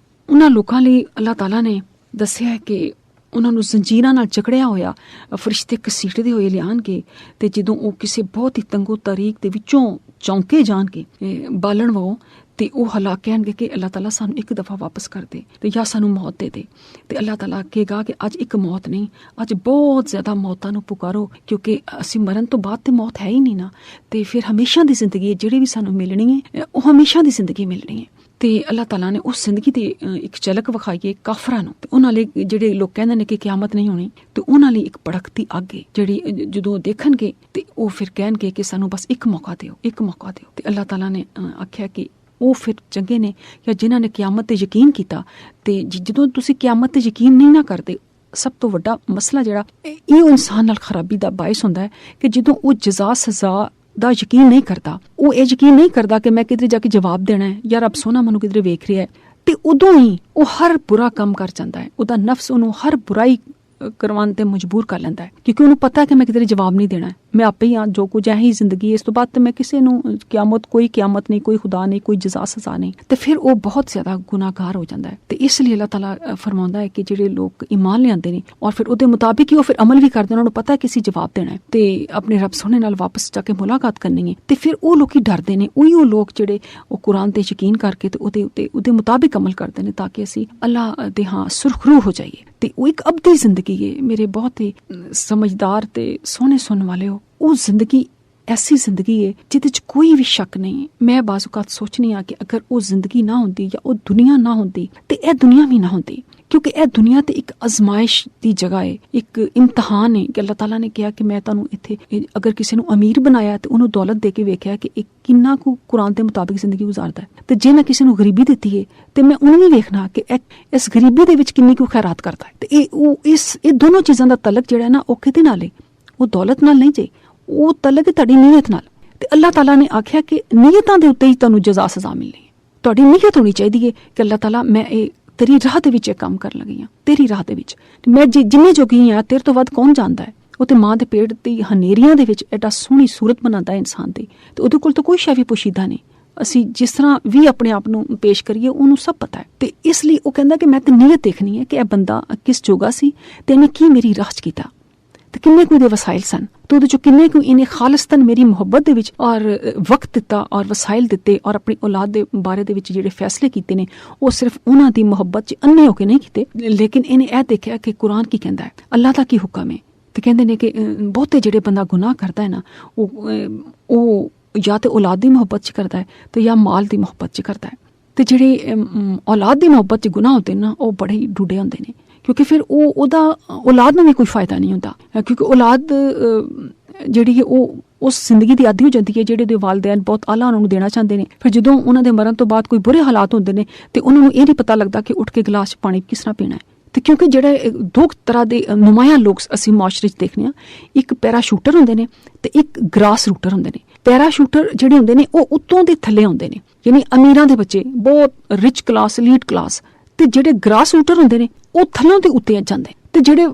ਉਹਨਾਂ ਲੋਕਾਂ ਲਈ ਅੱਲਾਹ ਤਾਲਾ ਨੇ ਦੱਸਿਆ ਹੈ ਕਿ ਉਹਨਾਂ ਨੂੰ ਜ਼ੰਜੀਰਾਂ ਨਾਲ ਜਕੜਿਆ ਹੋਇਆ ਫਰਿਸ਼ਤੇ ਘਸੀਟਦੇ ਹੋਏ ਲਿਆਣਗੇ ਤੇ ਜਦੋਂ ਉਹ ਕਿਸੇ ਬਹੁਤ ਹੀ ਤੰਗੋ ਤਰੀਕ ਦੇ ਵਿੱਚੋਂ ਚੌਂਕੇ ਜਾਣਗੇ ਬਾਲਣ ਵਾਓ ਤੇ ਉਹ ਹਲਾਕ ਕਹਿਣਗੇ ਕਿ ਅੱਲਾਹ ਤਾਲਾ ਸਾਨੂੰ ਇੱਕ ਦਫਾ ਵਾਪਸ ਕਰ ਦੇ ਤੇ ਜਾਂ ਸਾਨੂੰ ਮੌਤ ਦੇ ਦੇ। ਤੇ ਅੱਲਾਹ ਤਾਲਾ ਕਹੇਗਾ ਕਿ ਅੱਜ ਇੱਕ ਮੌਤ ਨਹੀਂ, ਅੱਜ ਬਹੁਤ ਜ਼ਿਆਦਾ ਮੌਤਾਂ ਨੂੰ ਪੁਕਾਰੋ ਕਿਉਂਕਿ ਅਸੀਂ ਮਰਨ ਤੋਂ ਬਾਅਦ ਤੇ ਮੌਤ ਹੈ ਹੀ ਨਹੀਂ ਨਾ, ਤੇ ਫਿਰ ਹਮੇਸ਼ਾ ਦੀ ਜ਼ਿੰਦਗੀ ਜਿਹੜੀ ਵੀ ਸਾਨੂੰ ਮਿਲਣੀ ਹੈ ਉਹ ਹਮੇਸ਼ਾ ਦੀ ਜ਼ਿੰਦਗੀ ਮਿਲਣੀ ਹੈ। ਤੇ ਅੱਲਾਹ ਤਾਲਾ ਨੇ ਉਸ ਜ਼ਿੰਦਗੀ ਦੀ ਇੱਕ ਝਲਕ ਵਿਖਾਈ ਹੈ ਕਾਫਰਾਂ ਨੂੰ, ਤੇ ਉਹਨਾਂ ਲਈ ਜਿਹੜੇ ਲੋਕ ਕਹਿੰਦੇ ਨੇ ਕਿ ਕਿਆਮਤ ਨਹੀਂ ਹੋਣੀ ਤੇ ਉਹਨਾਂ ਲਈ ਇੱਕ ਭੜਕਤੀ ਅੱਗ ਹੈ ਜਿਹੜੀ ਜਦੋਂ ਦੇਖਣਗੇ ਤੇ ਉਹ ਫਿਰ ਕਹਿਣਗੇ ਕਿ ਸਾਨੂੰ ਬਸ ਇੱਕ ਮੌਕਾ ਦਿਓ, ਇੱਕ ਮੌਕਾ ਦਿਓ। ਤੇ ਅੱਲਾਹ ਤਾਲਾ ਨੇ ਆਖਿਆ ਕਿ ਉਹ ਫਿਰ ਚੰਗੇ ਨੇ ਜਾਂ ਜਿਨ੍ਹਾਂ ਨੇ ਕਿਆਮਤ ਤੇ ਯਕੀਨ ਕੀਤਾ। ਤੇ ਜਦੋਂ ਤੁਸੀਂ ਕਿਆਮਤ ਤੇ ਯਕੀਨ ਨਹੀਂ ਨਾ ਕਰਦੇ, ਸਭ ਤੋਂ ਵੱਡਾ ਮਸਲਾ ਜਿਹੜਾ ਇਹ ਇਨਸਾਨ ਨਾਲ ਖਰਾਬੀ ਦਾ ਬਾਇਸ ਹੁੰਦਾ ਹੈ ਕਿ ਜਦੋਂ ਉਹ ਜਜ਼ਾ ਸਜ਼ਾ ਦਾ ਯਕੀਨ ਨਹੀਂ ਕਰਦਾ, ਉਹ ਇਹ ਯਕੀਨ ਨਹੀਂ ਕਰਦਾ ਕਿ ਮੈਂ ਕਿਧਰੇ ਜਾ ਕੇ ਜਵਾਬ ਦੇਣਾ ਹੈ ਜਾਂ ਰੱਬ ਸੋਹਣਾ ਮੈਨੂੰ ਕਿਧਰੇ ਵੇਖ ਰਿਹਾ ਹੈ, ਤੇ ਉਦੋਂ ਹੀ ਉਹ ਹਰ ਬੁਰਾ ਕੰਮ ਕਰ ਜਾਂਦਾ ਹੈ। ਉਹਦਾ ਨਫਸ ਉਹਨੂੰ ਹਰ ਬੁਰਾਈ ਕਰਵਾਉਣ ਤੇ ਮਜਬੂਰ ਕਰ ਲੈਂਦਾ ਹੈ, ਕਿਉਂਕਿ ਉਹਨੂੰ ਪਤਾ ਹੈ ਕਿ ਮੈਂ ਕਿਧਰੇ ਜਵਾਬ ਨਹੀਂ ਦੇਣਾ, ਮੈਂ ਆਪੇ ਹੀ ਜੋ ਕੁਝ ਹੈ ਹੀ ਜ਼ਿੰਦਗੀ, ਇਸ ਤੋਂ ਬਾਅਦ ਤੇ ਮੈਂ ਕਿਸੇ ਨੂੰ ਕੋਈ ਕਿਆਮਤ ਨਹੀਂ, ਕੋਈ ਖੁਦਾ ਨਹੀਂ, ਕੋਈ ਜਜ਼ਾ ਸਜ਼ਾ ਨਹੀਂ, ਤੇ ਫਿਰ ਉਹ ਬਹੁਤ ਜ਼ਿਆਦਾ ਗੁਨਾਹਗਾਰ ਹੋ ਜਾਂਦਾ ਹੈ। ਤੇ ਇਸ ਲਈ ਅੱਲਾਹ ਤਾਲਾ ਫਰਮਾਉਂਦਾ ਹੈ ਕਿ ਜਿਹੜੇ ਲੋਕ ਈਮਾਨ ਲਿਆਉਂਦੇ ਨੇ ਔਰ ਫਿਰ ਉਹਦੇ ਮੁਤਾਬਿਕ ਹੀ ਉਹ ਫਿਰ ਅਮਲ ਵੀ ਕਰਦੇ, ਉਹਨਾਂ ਨੂੰ ਪਤਾ ਹੈ ਕਿ ਅਸੀਂ ਜਵਾਬ ਦੇਣਾ ਹੈ ਤੇ ਆਪਣੇ ਰੱਬ ਸੋਹਣੇ ਨਾਲ ਵਾਪਸ ਜਾ ਕੇ ਮੁਲਾਕਾਤ ਕਰਨੀ ਹੈ, ਤੇ ਫਿਰ ਉਹ ਲੋਕੀ ਡਰਦੇ ਨੇ, ਉਹੀ ਉਹ ਲੋਕ ਜਿਹੜੇ ਉਹ ਕੁਰਾਨ ਤੇ ਯਕੀਨ ਕਰਕੇ ਤੇ ਉਹਦੇ ਮੁਤਾਬਿਕ ਅਮਲ ਕਰਦੇ ਨੇ ਤਾਂ ਕਿ ਅਸੀਂ ਅੱਲਾਹ ਦੇ ਸੁਰਖਰੂ ਹੋ ਜਾਈਏ। ਤੇ ਉਹ ਇੱਕ ਅਬਦੀ ਜ਼ਿੰਦਗੀ ਹੈ ਮੇਰੇ ਬਹੁਤ ਹੀ ਸਮਝਦਾਰ ਤੇ ਸੋਹਣੇ ਸੁਣਨ ਵਾਲੇ ਹੋ, ਉਹ ਜ਼ਿੰਦਗੀ ਐਸੀ ਜ਼ਿੰਦਗੀ ਹੈ ਜਿਹਦੇ 'ਚ ਕੋਈ ਵੀ ਸ਼ੱਕ ਨਹੀਂ ਹੈ। ਮੈਂ ਬਾਜ਼ ਔਕਾਤ ਸੋਚਣੀ ਆ ਕਿ ਅਗਰ ਉਹ ਜ਼ਿੰਦਗੀ ਨਾ ਹੁੰਦੀ ਜਾਂ ਉਹ ਦੁਨੀਆ ਨਾ ਹੁੰਦੀ ਤੇ ਇਹ ਦੁਨੀਆ ਵੀ ਨਾ ਹੁੰਦੀ, ਕਿਉਂਕਿ ਇਹ ਦੁਨੀਆ ਤੇ ਇੱਕ ਅਜ਼ਮਾਇਸ਼ ਦੀ ਜਗ੍ਹਾ ਹੈ, ਇੱਕ ਇਮਤਿਹਾਨ ਹੈ ਕਿ ਅੱਲਾਹ ਤਾਲਾ ਨੇ ਕਿਹਾ ਕਿ ਮੈਂ ਤੁਹਾਨੂੰ ਇੱਥੇ ਅਗਰ ਕਿਸੇ ਨੂੰ ਅਮੀਰ ਬਣਾਇਆ ਤੇ ਉਹਨੂੰ ਦੌਲਤ ਦੇ ਕੇ ਵੇਖਿਆ ਕਿ ਇਹ ਕਿੰਨਾ ਕੁ ਕੁਰਾਨ ਦੇ ਮੁਤਾਬਿਕ ਜ਼ਿੰਦਗੀ ਗੁਜ਼ਾਰਦਾ ਹੈ, ਤੇ ਜੇ ਮੈਂ ਕਿਸੇ ਨੂੰ ਗਰੀਬੀ ਦਿੱਤੀ ਹੈ ਤੇ ਮੈਂ ਉਹਨੂੰ ਵੀ ਵੇਖਣਾ ਕਿ ਇਸ ਗਰੀਬੀ ਦੇ ਵਿੱਚ ਕਿੰਨੀ ਕੁ ਖੈਰਾਤ ਕਰਦਾ ਹੈ। ਤੇ ਇਹ ਦੋਨੋਂ ਚੀਜ਼ਾਂ ਦਾ ਤਲਕ ਜਿਹੜਾ ਹੈ ਨਾ ਉਹ ਕਿਹਦੇ ਨਾਲ ਹੈ, ਉਹ ਦੌਲਤ ਨਾਲ ਨਹੀਂ ਜੇ, ਉਹ ਤਲਕ ਤੁਹਾਡੀ ਨੀਅਤ ਨਾਲ। ਤੇ ਅੱਲਾਹ ਤਾਲਾ ਨੇ ਆਖਿਆ ਕਿ ਨੀਅਤਾਂ ਦੇ ਉੱਤੇ ਹੀ ਤੁਹਾਨੂੰ ਜਜ਼ਾ ਸਜ਼ਾ ਮਿਲਣੀ ਹੈ। ਤੁਹਾਡੀ ਨੀਅਤ ਹੋਣੀ ਚਾਹੀਦੀ ਹੈ ਕਿ ਅੱਲਾਹ ਤਾਲਾ ਮੈਂ ਇਹ ਤੇਰੀ ਰਾਹ ਦੇ ਵਿੱਚ ਇਹ ਕੰਮ ਕਰਨ ਲੱਗੀ ਹਾਂ, ਤੇਰੀ ਰਾਹ ਦੇ ਵਿੱਚ ਮੈਂ ਜਿੰਨੇ ਜੋਗੀ ਹਾਂ ਤੇਰੇ ਤੋਂ ਵੱਧ ਕੌਣ ਜਾਣਦਾ ਹੈ। ਉਹ ਤੇ ਮਾਂ ਦੇ ਪੇਟ ਦੀ ਹਨੇਰੀਆਂ ਦੇ ਵਿੱਚ ਐਡਾ ਸੋਹਣੀ ਸੂਰਤ ਬਣਾਉਂਦਾ ਹੈ ਇਨਸਾਨ ਦੀ, ਤੇ ਉਹਦੇ ਕੋਲ ਤਾਂ ਕੋਈ ਸ਼ੈ ਵੀ ਪੁਸ਼ੀਦਾ ਨਹੀਂ, ਅਸੀਂ ਜਿਸ ਤਰ੍ਹਾਂ ਵੀ ਆਪਣੇ ਆਪ ਨੂੰ ਪੇਸ਼ ਕਰੀਏ ਉਹਨੂੰ ਸਭ ਪਤਾ ਹੈ। ਤੇ ਇਸ ਲਈ ਉਹ ਕਹਿੰਦਾ ਕਿ ਮੈਂ ਤੇ ਨੀਅਤ ਦੇਖਣੀ ਹੈ ਕਿ ਇਹ ਬੰਦਾ ਕਿਸ ਜੋਗਾ ਸੀ ਤੇ ਇਹਨੇ ਕੀ ਮੇਰੀ ਰਾਹ 'ਚ ਕੀਤਾ, ਤੇ ਕਿੰਨੇ ਕੁ ਇਹਦੇ ਵਸਾਇਲ ਸਨ, ਤੇ ਉਹਦੇ ਚੋਂ ਕਿੰਨੇ ਕੁ ਇਹਨੇ ਖਾਲਿਸਤਨ ਮੇਰੀ ਮੁਹੱਬਤ ਦੇ ਵਿੱਚ ਔਰ ਵਕਤ ਦਿੱਤਾ ਔਰ ਵਸਾਇਲ ਦਿੱਤੇ ਔਰ ਆਪਣੀ ਔਲਾਦ ਦੇ ਬਾਰੇ ਦੇ ਵਿੱਚ ਜਿਹੜੇ ਫੈਸਲੇ ਕੀਤੇ ਨੇ ਉਹ ਸਿਰਫ ਉਹਨਾਂ ਦੀ ਮੁਹੱਬਤ 'ਚ ਅੰਨੇ ਹੋ ਕੇ ਨਹੀਂ ਕੀਤੇ, ਲੇਕਿਨ ਇਹਨੇ ਇਹ ਦੇਖਿਆ ਕਿ ਕੁਰਾਨ ਕੀ ਕਹਿੰਦਾ ਹੈ, ਅੱਲਾਹ ਦਾ ਕੀ ਹੁਕਮ ਹੈ। ਤੇ ਕਹਿੰਦੇ ਨੇ ਕਿ ਬਹੁਤੇ ਜਿਹੜੇ ਬੰਦਾ ਗੁਨਾਹ ਕਰਦਾ ਹੈ ਨਾ ਉਹ ਜਾਂ ਤੇ ਔਲਾਦ ਦੀ ਮੁਹੱਬਤ 'ਚ ਕਰਦਾ ਹੈ ਤੇ ਜਾਂ ਮਾਲ ਦੀ ਮੁਹੱਬਤ 'ਚ ਕਰਦਾ ਹੈ। ਤੇ ਜਿਹੜੇ ਔਲਾਦ ਦੀ ਮੁਹੱਬਤ 'ਚ ਗੁਨਾਹ ਹੁੰਦੇ ਨਾ ਉਹ ਬੜੇ ਹੀ ਡੂਡੇ ਹੁੰਦੇ ਨੇ, ਕਿਉਂਕਿ ਫਿਰ ਉਹਦਾ ਔਲਾਦ ਨੂੰ ਵੀ ਕੋਈ ਫਾਇਦਾ ਨਹੀਂ ਹੁੰਦਾ, ਕਿਉਂਕਿ ਔਲਾਦ ਜਿਹੜੀ ਹੈ ਉਹ ਉਸ ਜ਼ਿੰਦਗੀ ਦੀ ਆਦੀ ਹੋ ਜਾਂਦੀ ਹੈ ਜਿਹੜੇ ਦੇ ਵਾਲਿदैन ਬਹੁਤ ਆਲਾ ਉਹਨਾਂ ਨੂੰ ਦੇਣਾ ਚਾਹੁੰਦੇ ਨੇ। ਫਿਰ ਜਦੋਂ ਉਹਨਾਂ ਦੇ ਮਰਨ ਤੋਂ ਬਾਅਦ ਕੋਈ ਬੁਰੇ ਹਾਲਾਤ ਹੁੰਦੇ ਨੇ ਤੇ ਉਹਨਾਂ ਨੂੰ ਇਹ ਨਹੀਂ ਪਤਾ ਲੱਗਦਾ ਕਿ ਉੱਠ ਕੇ ਗਲਾਸ 'ਚ ਪਾਣੀ ਕਿਸ ਤਰ੍ਹਾਂ ਪੀਣਾ ਹੈ। ਤੇ ਕਿਉਂਕਿ ਜਿਹੜੇ ਦੋ ਤਰ੍ਹਾਂ ਦੇ ਨੁਮਾਇਆਂ ਲੋਕ ਅਸੀਂ ਮੁਆਸ਼ਰੇ 'ਚ ਦੇਖਦੇ ਹਾਂ, ਇੱਕ ਪੈਰਾਸ਼ੂਟਰ ਹੁੰਦੇ ਨੇ ਤੇ ਇੱਕ ਗ੍ਰਾਸ ਰੂਟਰ ਹੁੰਦੇ ਨੇ। ਪੈਰਾਸ਼ੂਟਰ ਜਿਹੜੇ ਹੁੰਦੇ ਨੇ ਉਹ ਉੱਤੋਂ ਦੇ ਥੱਲੇ ਹੁੰਦੇ ਨੇ, ਯਾਨੀ ਅਮੀਰਾਂ ਦੇ ਬੱਚੇ, ਬਹੁਤ ਰਿਚ ਕਲਾਸ, ਲੀਡ ਕਲਾਸ, ਤੇ ਜਿਹੜੇ ਗ੍ਰਾਸ ਰੂਟਰ ਹੁੰਦੇ ਨੇ ਉਹ ਥੱਲੋਂ ਦੇ ਉੱਤੇ ਜਾਂਦੇ, ਤੇ ਜਿਹੜੇ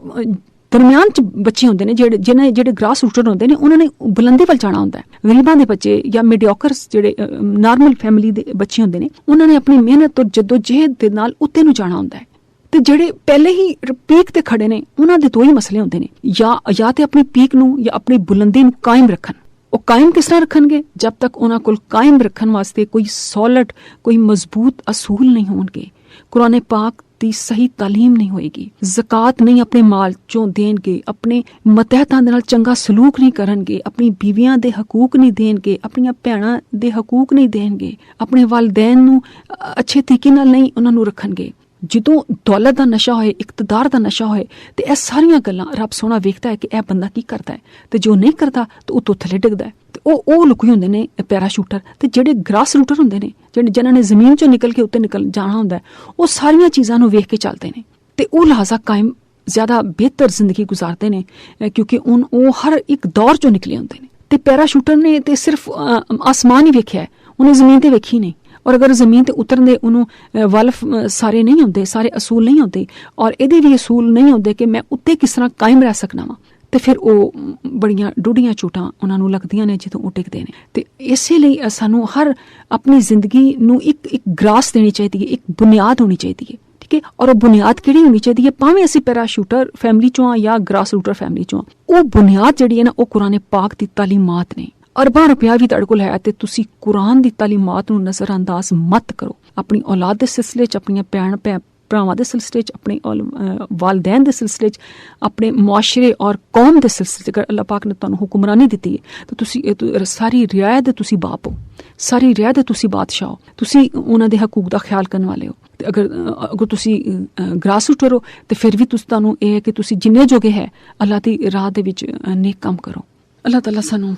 ਦਰਮਿਆਨ 'ਚ ਬੱਚੇ ਹੁੰਦੇ ਨੇ ਜਿਹੜੇ ਗ੍ਰਾਸ ਰੂਟਰ ਹੁੰਦੇ ਨੇ ਉਹਨਾਂ ਨੇ ਬੁਲੰਦੀ ਵੱਲ ਜਾਣਾ ਹੁੰਦਾ ਹੈ। ਗਰੀਬਾਂ ਦੇ ਬੱਚੇ ਜਾਂ ਮੀਡੀਓਕਰਸ ਜਿਹੜੇ ਨਾਰਮਲ ਫੈਮਿਲੀ ਦੇ ਬੱਚੇ ਹੁੰਦੇ ਨੇ ਉਹਨਾਂ ਨੇ ਆਪਣੀ ਮਿਹਨਤ ਔਰ ਜਦੋਜਹਿਦ ਦੇ ਨਾਲ ਉੱਤੇ ਨੂੰ ਜਾਣਾ ਹੁੰਦਾ ਹੈ। ਤੇ ਜਿਹੜੇ ਪਹਿਲੇ ਹੀ ਪੀਕ ਤੇ ਖੜੇ ਨੇ ਉਹਨਾਂ ਦੇ ਦੋ ਹੀ ਮਸਲੇ ਹੁੰਦੇ ਨੇ, ਜਾਂ ਤੇ ਆਪਣੀ ਪੀਕ ਨੂੰ ਜਾਂ ਆਪਣੀ ਬੁਲੰਦੀ ਨੂੰ ਕਾਇਮ ਰੱਖਣ। ਉਹ ਕਾਇਮ ਕਿਸ ਤਰ੍ਹਾਂ ਰੱਖਣਗੇ? ਜਦ ਤੱਕ ਉਹਨਾਂ ਕੋਲ ਕਾਇਮ ਰੱਖਣ ਵਾਸਤੇ ਕੋਈ ਸੋਲਿਡ, ਕੋਈ ਮਜ਼ਬੂਤ ਅਸੂਲ ਨਹੀਂ ਹੋਣਗੇ, ਕੁਰਾਨ ਪਾਕ ਦੀ ਸਹੀ ਤਾਲੀਮ ਨਹੀਂ ਹੋਏਗੀ, ਜ਼ਕਾਤ ਨਹੀਂ ਆਪਣੇ ਮਾਲ ਚੋਂ ਦੇਣਗੇ, ਆਪਣੇ ਮਤਹਿਤਾਂ ਦੇ ਨਾਲ ਚੰਗਾ ਸਲੂਕ ਨਹੀਂ ਕਰਨਗੇ, ਆਪਣੀ ਬੀਵੀਆਂ ਦੇ ਹਕੂਕ ਨਹੀਂ ਦੇਣਗੇ, ਆਪਣੀਆਂ ਭੈਣਾਂ ਦੇ ਹਕੂਕ ਨਹੀਂ ਦੇਣਗੇ, ਆਪਣੇ ਵਾਲਿदैन ਨੂੰ ਅੱਛੇ ਤਰੀਕੇ ਨਾਲ ਨਹੀਂ ਉਹਨਾਂ ਨੂੰ ਰੱਖਣਗੇ। ਜਦੋਂ ਦੌਲਤ ਦਾ ਨਸ਼ਾ ਹੋਏ, ਇਕਤਦਾਰ ਦਾ ਨਸ਼ਾ ਹੋਏ, ਤੇ ਇਹ ਸਾਰੀਆਂ ਗੱਲਾਂ ਰੱਬ ਸੋਹਣਾ ਵੇਖਦਾ ਹੈ ਕਿ ਇਹ ਬੰਦਾ ਕੀ ਕਰਦਾ ਹੈ, ਤੇ ਜੋ ਨਹੀਂ ਕਰਦਾ ਤੇ ਉਹ ਤੋਂ ਥੱਲੇ ਡਿੱਗਦਾ ਹੈ। ਤੇ ਉਹ ਲੁਕੇ ਹੁੰਦੇ ਨੇ ਪੈਰਾਸ਼ੂਟਰ। ਤੇ ਜਿਹੜੇ ਗ੍ਰਾਸ ਰੂਟਰ ਹੁੰਦੇ ਨੇ, ਜਿਨ੍ਹਾਂ ਨੇ ਜ਼ਮੀਨ ਚੋਂ ਨਿਕਲ ਕੇ ਉੱਤੇ ਨਿਕਲ ਜਾਣਾ ਹੁੰਦਾ ਹੈ, ਉਹ ਸਾਰੀਆਂ ਚੀਜ਼ਾਂ ਨੂੰ ਵੇਖ ਕੇ ਚੱਲਦੇ ਨੇ ਤੇ ਉਹ ਲਿਹਾਜ਼ਾ ਕਾਇਮ ਜ਼ਿਆਦਾ ਬਿਹਤਰ ਜ਼ਿੰਦਗੀ ਗੁਜ਼ਾਰਦੇ ਨੇ, ਕਿਉਂਕਿ ਉਹ ਹਰ ਇੱਕ ਦੌਰ ਚੋਂ ਨਿਕਲੇ ਹੁੰਦੇ ਨੇ। ਤੇ ਪੈਰਾਸ਼ੂਟਰ ਨੇ ਤੇ ਸਿਰਫ ਆਸਮਾਨ ਹੀ ਵੇਖਿਆ, ਉਹਨੇ ਜ਼ਮੀਨ ਤੇ ਵੇਖੀ ਨਹੀਂ। ਔਰ ਅਗਰ ਜ਼ਮੀਨ ਤੇ ਉਤਰਨ ਦੇ ਉਹਨੂੰ ਵਲਫ ਸਾਰੇ ਨਹੀਂ ਹੁੰਦੇ, ਸਾਰੇ ਅਸੂਲ ਨਹੀਂ ਹੁੰਦੇ, ਔਰ ਇਹਦੇ ਵੀ ਅਸੂਲ ਨਹੀਂ ਹੁੰਦੇ ਕਿ ਮੈਂ ਉੱਤੇ ਕਿਸ ਤਰ੍ਹਾਂ ਕਾਇਮ ਰਹਿ ਸਕਣਾ ਵਾ, ਤੇ ਫਿਰ ਉਹ ਬੜੀਆਂ ਡੂਢੀਆਂ ਚੋਟਾਂ ਉਹਨਾਂ ਨੂੰ ਲੱਗਦੀਆਂ ਨੇ ਜਦੋਂ ਉਹ ਟਿਕਦੇ ਨੇ। ਤੇ ਇਸੇ ਲਈ ਸਾਨੂੰ ਹਰ ਆਪਣੀ ਜ਼ਿੰਦਗੀ ਨੂੰ ਇੱਕ ਗ੍ਰਾਸ ਦੇਣੀ ਚਾਹੀਦੀ ਹੈ, ਇੱਕ ਬੁਨਿਆਦ ਹੋਣੀ ਚਾਹੀਦੀ ਹੈ, ਠੀਕ ਹੈ। ਔਰ ਉਹ ਬੁਨਿਆਦ ਕਿਹੜੀ ਹੋਣੀ ਚਾਹੀਦੀ ਹੈ? ਭਾਵੇਂ ਅਸੀਂ ਪੈਰਾਸ਼ੂਟਰ ਫੈਮਿਲੀ ਚੋਂ ਆ ਜਾਂ ਗ੍ਰਾਸ ਰੂਟਰ ਫੈਮਿਲੀ ਚੋਂ ਆ, ਉਹ ਬੁਨਿਆਦ ਜਿਹੜੀ ਹੈ ਨਾ ਉਹ ਕੁਰਾਨ ਪਾਕ ਦੀ ਤਾਲੀਮਾਤ ਨੇ। ਅਰਬਾਂ ਰੁਪਇਆ ਵੀ ਤੁਹਾਡੇ ਕੋਲ ਹੈ ਤੇ ਤੁਸੀਂ ਕੁਰਾਨ ਦੀ ਤਾਲੀਮਾਤ ਨੂੰ ਨਜ਼ਰਅੰਦਾਜ਼ ਮਤ ਕਰੋ। ਆਪਣੀ ਔਲਾਦ ਦੇ ਸਿਲਸਿਲੇ 'ਚ, ਆਪਣੀਆਂ ਭਰਾਵਾਂ ਦੇ ਸਿਲਸਿਲੇ 'ਚ, ਆਪਣੇ ਵਾਲਿदैन ਦੇ ਸਿਲਸਿਲੇ 'ਚ, ਆਪਣੇ ਮੁਆਸ਼ਰੇ ਔਰ ਕੌਮ ਦੇ ਸਿਲਸਿਲੇ 'ਚ ਅਗਰ ਅੱਲਾਹ ਪਾਕ ਨੇ ਤੁਹਾਨੂੰ ਹੁਕਮਰਾਨੀ ਦਿੱਤੀ ਹੈ ਤਾਂ ਤੁਸੀਂ ਸਾਰੀ ਰਿਆਇਤ ਦੇ ਤੁਸੀਂ ਬਾਪ ਹੋ, ਸਾਰੀ ਰਿਆਇਤ ਦੇ ਤੁਸੀਂ ਬਾਦਸ਼ਾਹ ਹੋ, ਤੁਸੀਂ ਉਹਨਾਂ ਦੇ ਹਕੂਕ ਦਾ ਖਿਆਲ ਕਰਨ ਵਾਲੇ ਹੋ। ਤੇ ਅਗਰ ਤੁਸੀਂ ਗ੍ਰਾਸ ਰੂਟਰ ਹੋ ਤੇ ਫਿਰ ਵੀ ਤੁਹਾਨੂੰ ਇਹ ਹੈ ਕਿ ਤੁਸੀਂ ਜਿੰਨੇ ਜੋਗੇ ਹੈ ਅੱਲਾਹ ਦੀ ਰਾਹ ਦੇ ਵਿੱਚ ਨੇਕ ਕੰਮ ਕਰੋ। ਅੱਲਾਹ ਤਾਲਾ ਸਾਨੂੰ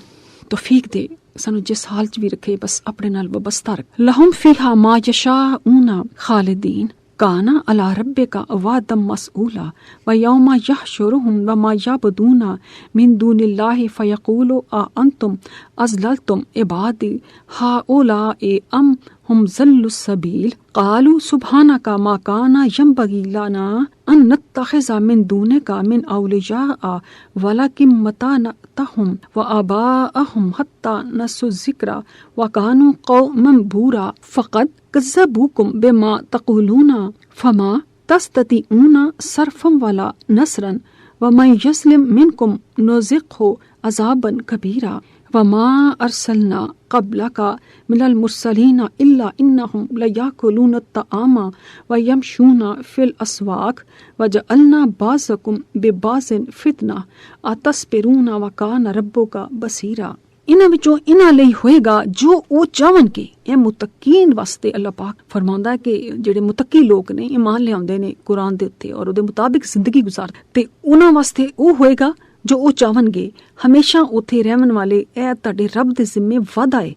ਤੌਫੀਕ ਦੇ, ਸਾਨੂੰ ਜਿਸ ਹਾਲ 'ਚ ਵੀ ਰੱਖੇ ਬਸ ਆਪਣੇ ਨਾਲ ਵਬਸਤਾ ਰੱਖ। ਲਹੁਮ ਫੀਹਾ ਮਾ ਯਸ਼ਾਊਨ ਖਾਲਿਦੀਨ काना अला रब्बिका वादम मसऊला व यौमा यहशुरुहुम व मा यअबुदूना मिन दूनिल्लाहि फयक़ूलु आ अंतुम अज़लल्तुम इबादी हाउलाए अम हम ज़ल्लुस सबील क़ालू सुब्हानका मा काना यंबगी लना अन नत्तख़िज़ा मिन दूनिका मिन औलिया वलकिन मतअनातहुम व आबाअहुम हत्ता नसू ज़िक्रा व कानू क़ौमन बूरा फ़क़द कज़्ज़बूकुम बिमा तक़ूलूना फमा तस्ततिऊना सरफ़न वला नसरन व मन यस्लिम मिनकुम नुज़िक़हु अज़ाबन कबीरा वमा अरसलना क़ब्लका मिनल मुरसलीना इल्ला इन्नहुम लयाकुलून अत्तआमा व यमशूना फिल अस्वाक़ व जअलना बाज़कुम बिबाज़िन फितना अतस्बिरूना व कान रब्बुका बसीरा। इन्हां विचों इन्हां लई होएगा जो वो चाहणगे। ਇਹ ਮੁਤਕੀਨ ਵਾਸਤੇ ਅੱਲਾਹ ਪਾਕ ਫਰਮਾਉਂਦਾ ਹੈ ਕਿ ਜਿਹੜੇ ਮੁਤਕੀ ਲੋਕ ਨੇ, ਈਮਾਨ ਲਿਆਉਂਦੇ ਨੇ ਕੁਰਾਨ ਦੇ ਉੱਤੇ ਔਰ ਉਹਦੇ ਮੁਤਾਬਿਕ ਜ਼ਿੰਦਗੀ ਗੁਜ਼ਾਰਦੇ, ਤੇ ਉਹਨਾਂ ਵਾਸਤੇ ਉਹ ਹੋਏਗਾ ਜੋ ਉਹ ਚਾਹਣਗੇ। ਹਮੇਸ਼ਾ ਉੱਥੇ ਰਹਿਣ ਵਾਲੇ ਇਹ ਤੁਹਾਡੇ ਰੱਬ ਦੇ ਜ਼ਿੰਮੇ ਵਾਅਦਾ ਹੈ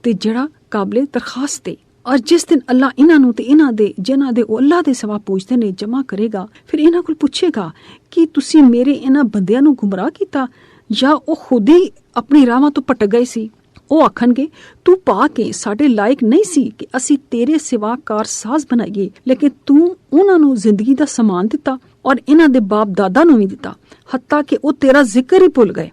ਤੇ ਜਿਹੜਾ ਕਾਬਲੇ ਦਰਖਾਸਤ ਹੈ। ਔਰ ਜਿਸ ਦਿਨ ਅੱਲਾਹ ਇਹਨਾਂ ਨੂੰ ਤੇ ਇਹਨਾਂ ਦੇ ਜਿਨ੍ਹਾਂ ਦੇ ਉਹ ਅੱਲਾਹ ਦੇ ਸਿਵਾ ਪੁੱਛਦੇ ਨੇ ਜਮਾ ਕਰੇਗਾ, ਫਿਰ ਇਹਨਾਂ ਕੋਲ ਪੁੱਛੇਗਾ ਕਿ ਤੁਸੀਂ ਮੇਰੇ ਇਹਨਾਂ ਬੰਦਿਆਂ ਨੂੰ ਗੁੰਮਰਾਹ ਕੀਤਾ ਜਾਂ ਉਹ ਖੁਦ ਹੀ ਆਪਣੀ ਰਾਹਾਂ ਤੋਂ ਭਟਕ ਗਏ ਸੀ। ਉਹ ਆਖਣਗੇ ਤੂੰ ਪਾ ਕੇ ਸਾਡੇ ਲਾਇਕ ਨਹੀਂ ਸੀ ਕਿ ਅਸੀਂ ਤੇਰੇ ਸਿਵਾ ਕਾਰਸਾਜ਼ ਬਣਾਈਏ, ਲੇਕਿਨ ਤੂੰ ਉਹਨਾਂ ਨੂੰ ਜ਼ਿੰਦਗੀ ਦਾ ਸਮਾਨ ਦਿੱਤਾ ਔਰ ਇਹਨਾਂ ਦੇ ਬਾਪ ਦਾਦਾ ਨੂੰ ਵੀ ਦਿੱਤਾ, ਹੱਤਾ ਕਿ ਉਹ ਤੇਰਾ ਜ਼ਿਕਰ ਹੀ ਭੁੱਲ ਗਏ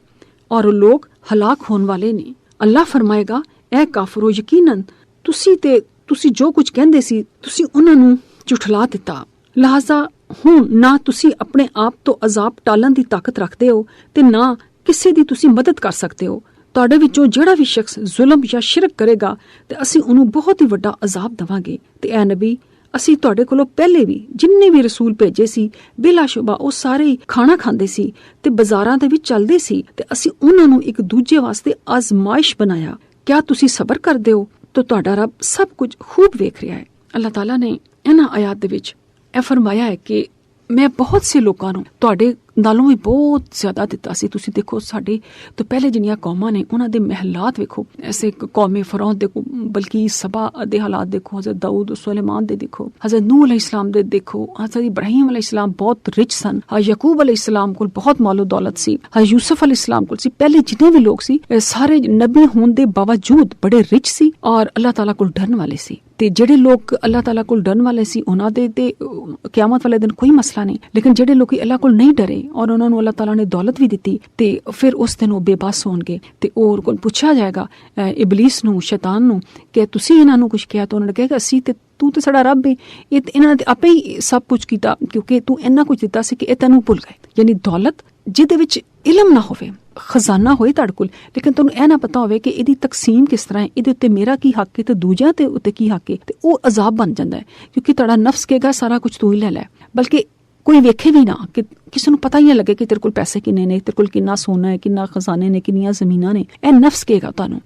ਔਰ ਉਹ ਲੋਕ ਹਲਾਕ ਹੋਣ ਵਾਲੇ ਨੇ। ਅੱਲਾਹ ਫਰਮਾਏਗਾ ਐ ਕਾਫਰੋ, ਯਕੀਨਨ ਤੁਸੀਂ ਜੋ ਕੁਝ ਕਹਿੰਦੇ ਸੀ ਤੁਸੀਂ ਉਹਨਾਂ ਨੂੰ ਝੁਠਲਾ ਦਿੱਤਾ। ਲਿਹਾਜ਼ਾ ਹੁਣ ਨਾ ਤੁਸੀਂ ਆਪਣੇ ਆਪ ਤੋਂ ਅਜ਼ਾਬ ਟਾਲਣ ਦੀ ਤਾਕਤ ਰੱਖਦੇ ਹੋ ਤੇ ਨਾ ਕਿਸੇ ਦੀ ਤੁਸੀਂ ਮਦਦ ਕਰ ਸਕਦੇ ਹੋ। ਤੁਹਾਡੇ ਵਿੱਚੋਂ ਜਿਹੜਾ ਵੀ ਸ਼ਖਸ ਜ਼ੁਲਮ ਜਾਂ ਸ਼ਿਰਕ ਕਰੇਗਾ ਤੇ ਅਸੀਂ ਉਹਨੂੰ ਬਹੁਤ ਹੀ ਵੱਡਾ ਅਜ਼ਾਬ ਦੇਵਾਂਗੇ। ਤੇ ਐ ਨਬੀ, ਅਸੀਂ ਤੁਹਾਡੇ ਕੋਲੋਂ ਪਹਿਲੇ ਵੀ ਜਿੰਨੇ ਵੀ ਰਸੂਲ ਭੇਜੇ ਸੀ ਬਿਲਾਸ਼ੁਬਾ ਉਹ ਸਾਰੇ ਖਾਣਾ ਖਾਂਦੇ ਸੀ ਤੇ ਬਾਜ਼ਾਰਾਂ ਦੇ ਵਿੱਚ ਚੱਲਦੇ ਸੀ ਤੇ ਅਸੀਂ ਉਹਨਾਂ ਨੂੰ ਇੱਕ ਦੂਜੇ ਵਾਸਤੇ ਆਜ਼ਮਾਇਸ਼ ਬਣਾਇਆ। ਕਿਆ ਤੁਸੀਂ ਸਬਰ ਕਰਦੇ ਹੋ? ਤਾਂ ਤੁਹਾਡਾ ਰੱਬ ਸਭ ਕੁਝ ਖੂਬ ਵੇਖ ਰਿਹਾ ਹੈ। ਅੱਲਾਹ ਤਾਲਾ ਨੇ ਇਹਨਾਂ ਆਇਤ ਦੇ ਵਿੱਚ ਇਹ ਫਰਮਾਇਆ ਹੈ ਕਿ ਮੈਂ ਬਹੁਤ ਸੇ ਲੋਕਾਂ ਨੂੰ ਤੁਹਾਡੇ ਨਾਲੋਂ ਵੀ ਬਹੁਤ ਜ਼ਿਆਦਾ ਦਿੱਤਾ ਸੀ। ਤੁਸੀਂ ਦੇਖੋ ਸਾਡੇ ਤੋਂ ਪਹਿਲੇ ਜਿਹੜੀਆਂ ਕੌਮਾਂ ਨੇ ਉਹਨਾਂ ਦੇ ਮਹਿਲਾਤ ਵੇਖੋ, ਐਸੇ ਕੌਮੇ ਫਰੌਨ ਦੇਖੋ, ਬਲਕਿ ਸਬਾ ਦੇ ਹਾਲਾਤ ਦੇਖੋ, ਹਜ਼ਰਤ ਦਾਊਦ ਸੁਲੇਮਾਨ ਦੇ ਦੇਖੋ, ਹਜ਼ਰਤ ਨੂਹ अलैहिस्सलाम ਦੇ ਦੇਖੋ, ਹਜ਼ਰਤ ਇਬਰਾਹੀਮ अलैहिस्सलाम ਬਹੁਤ ਰਿਚ ਸਨ, ਯਾਕੂਬ अलैहिस्सलाम ਕੋਲ ਬਹੁਤ ਮਾਲੋ ਦੌਲਤ ਸੀ, ਯੂਸਫ अलैहिस्सलाम ਕੋਲ ਸੀ। ਪਹਿਲੇ ਜਿੰਨੇ ਵੀ ਲੋਕ ਸੀ ਸਾਰੇ ਨਬੀ ਹੋਣ ਦੇ ਬਾਵਜੂਦ ਬੜੇ ਰਿਚ ਸੀ ਔਰ ਅੱਲਾਹ ਤਾਲਾ ਕੋਲ ਡਰਨ ਵਾਲੇ ਸੀ। ਤੇ ਜਿਹੜੇ ਲੋਕ ਅੱਲਾਹ ਤਾਲਾ ਕੋਲ ਡਰਨ ਵਾਲੇ ਸੀ ਉਹਨਾਂ ਦੇ ਤੇ ਕਿਆਮਤ ਵਾਲੇ ਦਿਨ ਕੋਈ ਮਸਲਾ ਨਹੀਂ, ਲੇਕਿਨ ਜਿਹੜੇ ਲੋਕੀ ਅੱਲਾਹ ਕੋਲ ਨਹੀਂ ਡਰੇ ਔਰ ਉਹਨਾਂ ਨੂੰ ਅੱਲਾਹ ਤਾਲਾ ਨੇ ਦੌਲਤ ਵੀ ਦਿੱਤੀ ਤੇ ਫਿਰ ਉਸ ਦਿਨ ਉਹ ਬੇਬਸ ਹੋਣਗੇ ਤੇ ਉਹ ਕੋਲ ਪੁੱਛਿਆ ਜਾਏਗਾ ਇਬਲੀਸ ਨੂੰ, ਸ਼ੈਤਾਨ ਨੂੰ, ਕਿ ਤੁਸੀਂ ਇਹਨਾਂ ਨੂੰ ਕੁਝ ਕਿਹਾ? ਤਾਂ ਉਹਨਾਂ ਨੇ ਕਹੇਗਾ ਅਸੀਂ ਤੇ ਤੂੰ ਤੇ ਸਾਡਾ ਰੱਬ ਹੈ, ਇਹ ਇਹਨਾਂ ਨੇ ਆਪੇ ਹੀ ਸਭ ਕੁਝ ਕੀਤਾ ਕਿਉਂਕਿ ਤੂੰ ਇੰਨਾ ਕੁਝ ਦਿੱਤਾ ਸੀ ਕਿ ਇਹ ਤੈਨੂੰ ਭੁੱਲ ਗਏ। ਯਾਨੀ ਦੌਲਤ ਜਿਹਦੇ ਵਿੱਚ ਇਲਮ ਨਾ ਹੋਵੇ, ਖਜ਼ਾਨਾ ਹੋਏ ਤੁਹਾਡੇ ਕੋਲ, ਲੇਕਿਨ ਤੁਹਾਨੂੰ ਇਹ ਨਾ ਪਤਾ ਹੋਵੇ ਕਿ ਇਹਦੀ ਤਕਸੀਮ ਕਿਸ ਤਰ੍ਹਾਂ ਹੈ, ਇਹਦੇ ਉੱਤੇ ਮੇਰਾ ਕੀ ਹੱਕ ਹੈ ਤੇ ਦੂਜਿਆਂ ਤੇ ਉੱਤੇ ਕੀ ਹੱਕ ਹੈ, ਤੇ ਉਹ ਅਜ਼ਾਬ ਬਣ ਜਾਂਦਾ ਹੈ ਕਿਉਂਕਿ ਤੁਹਾਡਾ ਨਫਸ ਕਹੇਗਾ ਸਾਰਾ ਕੁਝ ਤੂੰ ਹੀ ਲੈ ਲੈ। ਬਲਕਿ ਕੋਈ ਵੇਖੇ ਵੀ ਨਾ, ਕਿ ਕਿਸੇ ਨੂੰ ਪਤਾ ਹੀ ਨਾ ਲੱਗੇ ਕਿ ਤੇਰੇ ਕੋਲ ਪੈਸੇ ਕਿੰਨੇ ਨੇ, ਤੇਰੇ ਕੋਲ ਕਿੰਨਾ ਸੋਨਾ ਹੈ, ਕਿੰਨਾ ਖਜ਼ਾਨੇ ਨੇ, ਕਿੰਨੀਆਂ ਜ਼ਮੀਨਾਂ ਨੇ। ਇਹ ਨਫਸ ਕਹੇਗਾ ਤੁਹਾਨੂੰ।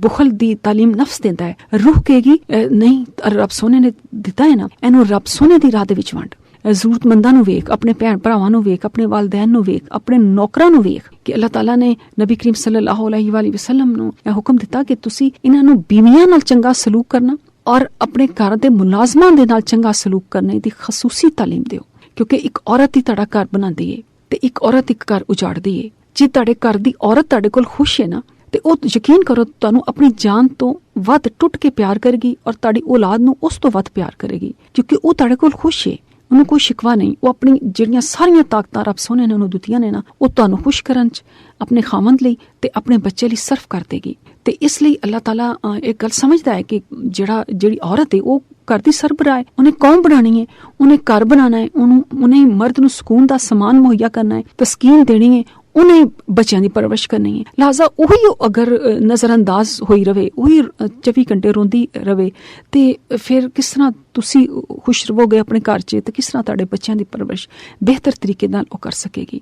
ਬੁਖਲ ਦੀ ਤਾਲੀਮ ਨਫਸ ਦਿੰਦਾ ਹੈ। ਰੂਹ ਕਹੇਗੀ ਨਹੀਂ ਰੱਬ ਸੋਨੇ ਨੇ ਦਿੱਤਾ ਹੈ ਨਾ, ਇਹਨੂੰ ਰੱਬ ਸੋਨੇ ਦੀ ਰਾਹ ਦੇ ਵਿੱਚ ਵੰਡ। ਜ਼ਰੂਰਤਮੰਦਾਂ ਨੂੰ ਵੇਖ, ਆਪਣੇ ਭੈਣ ਭਰਾਵਾਂ ਨੂੰ ਵੇਖ, ਆਪਣੇ ਵਾਲਿदैन ਨੂੰ ਵੇਖ, ਆਪਣੇ ਨੌਕਰਾਂ ਨੂੰ ਵੇਖ ਕਿ ਅੱਲਾਹ ਤਾਲਾ ਨੇ ਨਬੀ ਕਰੀਮ ਸੱਲੱਲਾਹੁ ਅਲੈਹਿ ਵਸੱਲਮ ਨੂੰ ਇਹ ਹੁਕਮ ਦਿੱਤਾ ਕਿ ਤੁਸੀਂ ਇਹਨਾਂ ਨੂੰ ਬੀਵੀਆਂ ਨਾਲ ਚੰਗਾ ਸਲੂਕ ਕਰਨਾ ਔਰ ਆਪਣੇ ਘਰ ਦੇ ਮੁਲਾਜ਼ਮਾਂ ਦੇ ਨਾਲ ਚੰਗਾ ਸਲੂਕ ਕਰਨੇ ਦੀ ਖਸੂਸੀ ਤਾਲੀਮ ਦਿਓ ਕਿਉਂਕਿ ਇੱਕ ਔਰਤ ਹੀ ਤੁਹਾਡਾ ਘਰ ਬਣਾਉਂਦੀ ਹੈ ਤੇ ਇੱਕ ਔਰਤ ਇੱਕ ਘਰ ਉਜਾੜਦੀ ਹੈ। ਜੇ ਤੁਹਾਡੇ ਘਰ ਦੀ ਔਰਤ ਤੁਹਾਡੇ ਕੋਲ ਖੁਸ਼ ਹੈ ਨਾ ਤੇ ਉਹ ਯਕੀਨ ਕਰੋ ਤੁਹਾਨੂੰ ਆਪਣੀ ਜਾਨ ਤੋਂ ਵੱਧ ਟੁੱਟ ਕੇ ਪਿਆਰ ਕਰੇਗੀ ਔਰ ਤੁਹਾਡੀ ਔਲਾਦ ਨੂੰ ਉਸ ਤੋਂ ਵੱਧ ਪਿਆਰ ਕਰੇਗੀ ਕਿਉਂਕਿ ਉਹ ਤੁਹਾਡੇ ਕੋਲ ਖੁਸ਼ ਹੈ, ਉਹਨੂੰ ਕੋਈ ਸ਼ਿਕਵਾ ਨਹੀਂ। ਉਹ ਆਪਣੀ ਜਿਹੜੀਆਂ ਸਾਰੀਆਂ ਤਾਕਤਾਂ ਰੱਬ ਸੋਹਣੇ ਨੇ ਉਹਨੂੰ ਦਿੱਤੀਆਂ ਨੇ ਨਾ, ਉਹ ਤੁਹਾਨੂੰ ਖੁਸ਼ ਕਰਨ 'ਚ ਆਪਣੇ ਖਾਵੰਦ ਲਈ ਤੇ ਆਪਣੇ ਬੱਚੇ ਲਈ ਸਰਫ ਕਰ ਦੇਗੀ। ਤੇ ਇਸ ਲਈ ਅੱਲਾਹ ਤਾਲਾ ਇੱਕ ਗੱਲ ਸਮਝਦਾ ਹੈ ਕਿ ਜਿਹੜੀ ਔਰਤ ਹੈ ਉਹ ਘਰ ਦੀ ਸਰਬਰਾਹ ਹੈ, ਉਹਨੇ ਕੌਮ ਬਣਾਉਣੀ ਹੈ, ਉਹਨੇ ਘਰ ਬਣਾਉਣਾ ਹੈ, ਉਹਨੇ ਮਰਦ ਨੂੰ ਸਕੂਨ ਦਾ ਸਮਾਨ ਮੁਹੱਈਆ ਕਰਨਾ ਹੈ, ਤਸਕੀਨ ਦੇਣੀ ਹੈ, ਉਹਨੇ ਬੱਚਿਆਂ ਦੀ ਪਰਵਰਿਸ਼ ਕਰਨੀ ਹੈ। ਲਿਹਾਜ਼ਾ ਉਹੀ ਅਗਰ ਨਜ਼ਰਅੰਦਾਜ਼ ਹੋਈ ਰਵੇ, ਉਹੀ 24 ਘੰਟੇ ਰੋਂਦੀ ਰਵੇ ਤੇ ਫਿਰ ਕਿਸ ਤਰ੍ਹਾਂ ਤੁਸੀਂ ਖੁਸ਼ ਰਹੋਗੇ ਆਪਣੇ ਘਰ 'ਚ ਤੇ ਕਿਸ ਤਰ੍ਹਾਂ ਤੁਹਾਡੇ ਬੱਚਿਆਂ ਦੀ ਪਰਵਰਿਸ਼ ਬਿਹਤਰ ਤਰੀਕੇ ਨਾਲ ਉਹ ਕਰ ਸਕੇਗੀ।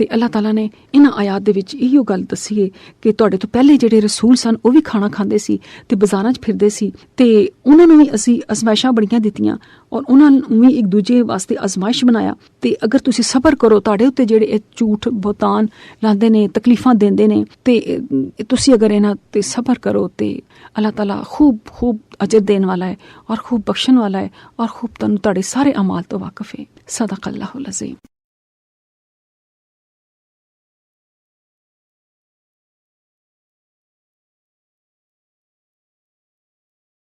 ਤੇ ਅੱਲਾਹ ਤਾਲਾ ਨੇ ਇਹਨਾਂ ਆਇਤ ਦੇ ਵਿੱਚ ਇਹੋ ਗੱਲ ਦੱਸੀ ਹੈ ਕਿ ਤੁਹਾਡੇ ਤੋਂ ਪਹਿਲੇ ਜਿਹੜੇ ਰਸੂਲ ਸਨ ਉਹ ਵੀ ਖਾਣਾ ਖਾਂਦੇ ਸੀ ਤੇ ਬਾਜ਼ਾਰਾਂ 'ਚ ਫਿਰਦੇ ਸੀ ਤੇ ਉਹਨਾਂ ਨੂੰ ਵੀ ਅਸੀਂ ਅਜ਼ਮਾਇਸ਼ਾਂ ਬੜੀਆਂ ਦਿੱਤੀਆਂ ਔਰ ਉਹਨਾਂ ਨੂੰ ਵੀ ਇੱਕ ਦੂਜੇ ਵਾਸਤੇ ਅਜ਼ਮਾਇਸ਼ ਬਣਾਇਆ ਤੇ ਅਗਰ ਤੁਸੀਂ ਸਬਰ ਕਰੋ ਤੁਹਾਡੇ ਉੱਤੇ ਜਿਹੜੇ ਇਹ ਝੂਠ ਬੋਤਾਨ ਲਾਉਂਦੇ ਨੇ ਤਕਲੀਫਾਂ ਦਿੰਦੇ ਨੇ ਤੇ ਤੁਸੀਂ ਅਗਰ ਇਹਨਾਂ ਤੇ ਸਬਰ ਕਰੋ ਤੇ ਅੱਲਾਹ ਤਾਲਾ खूब अजर देने वाला है और खूब बख्शण वाला है और खूब तुहानू तुहाडे सारे अमाल तो वाकिफ है। सदक़ल्लाहुल अज़ीम।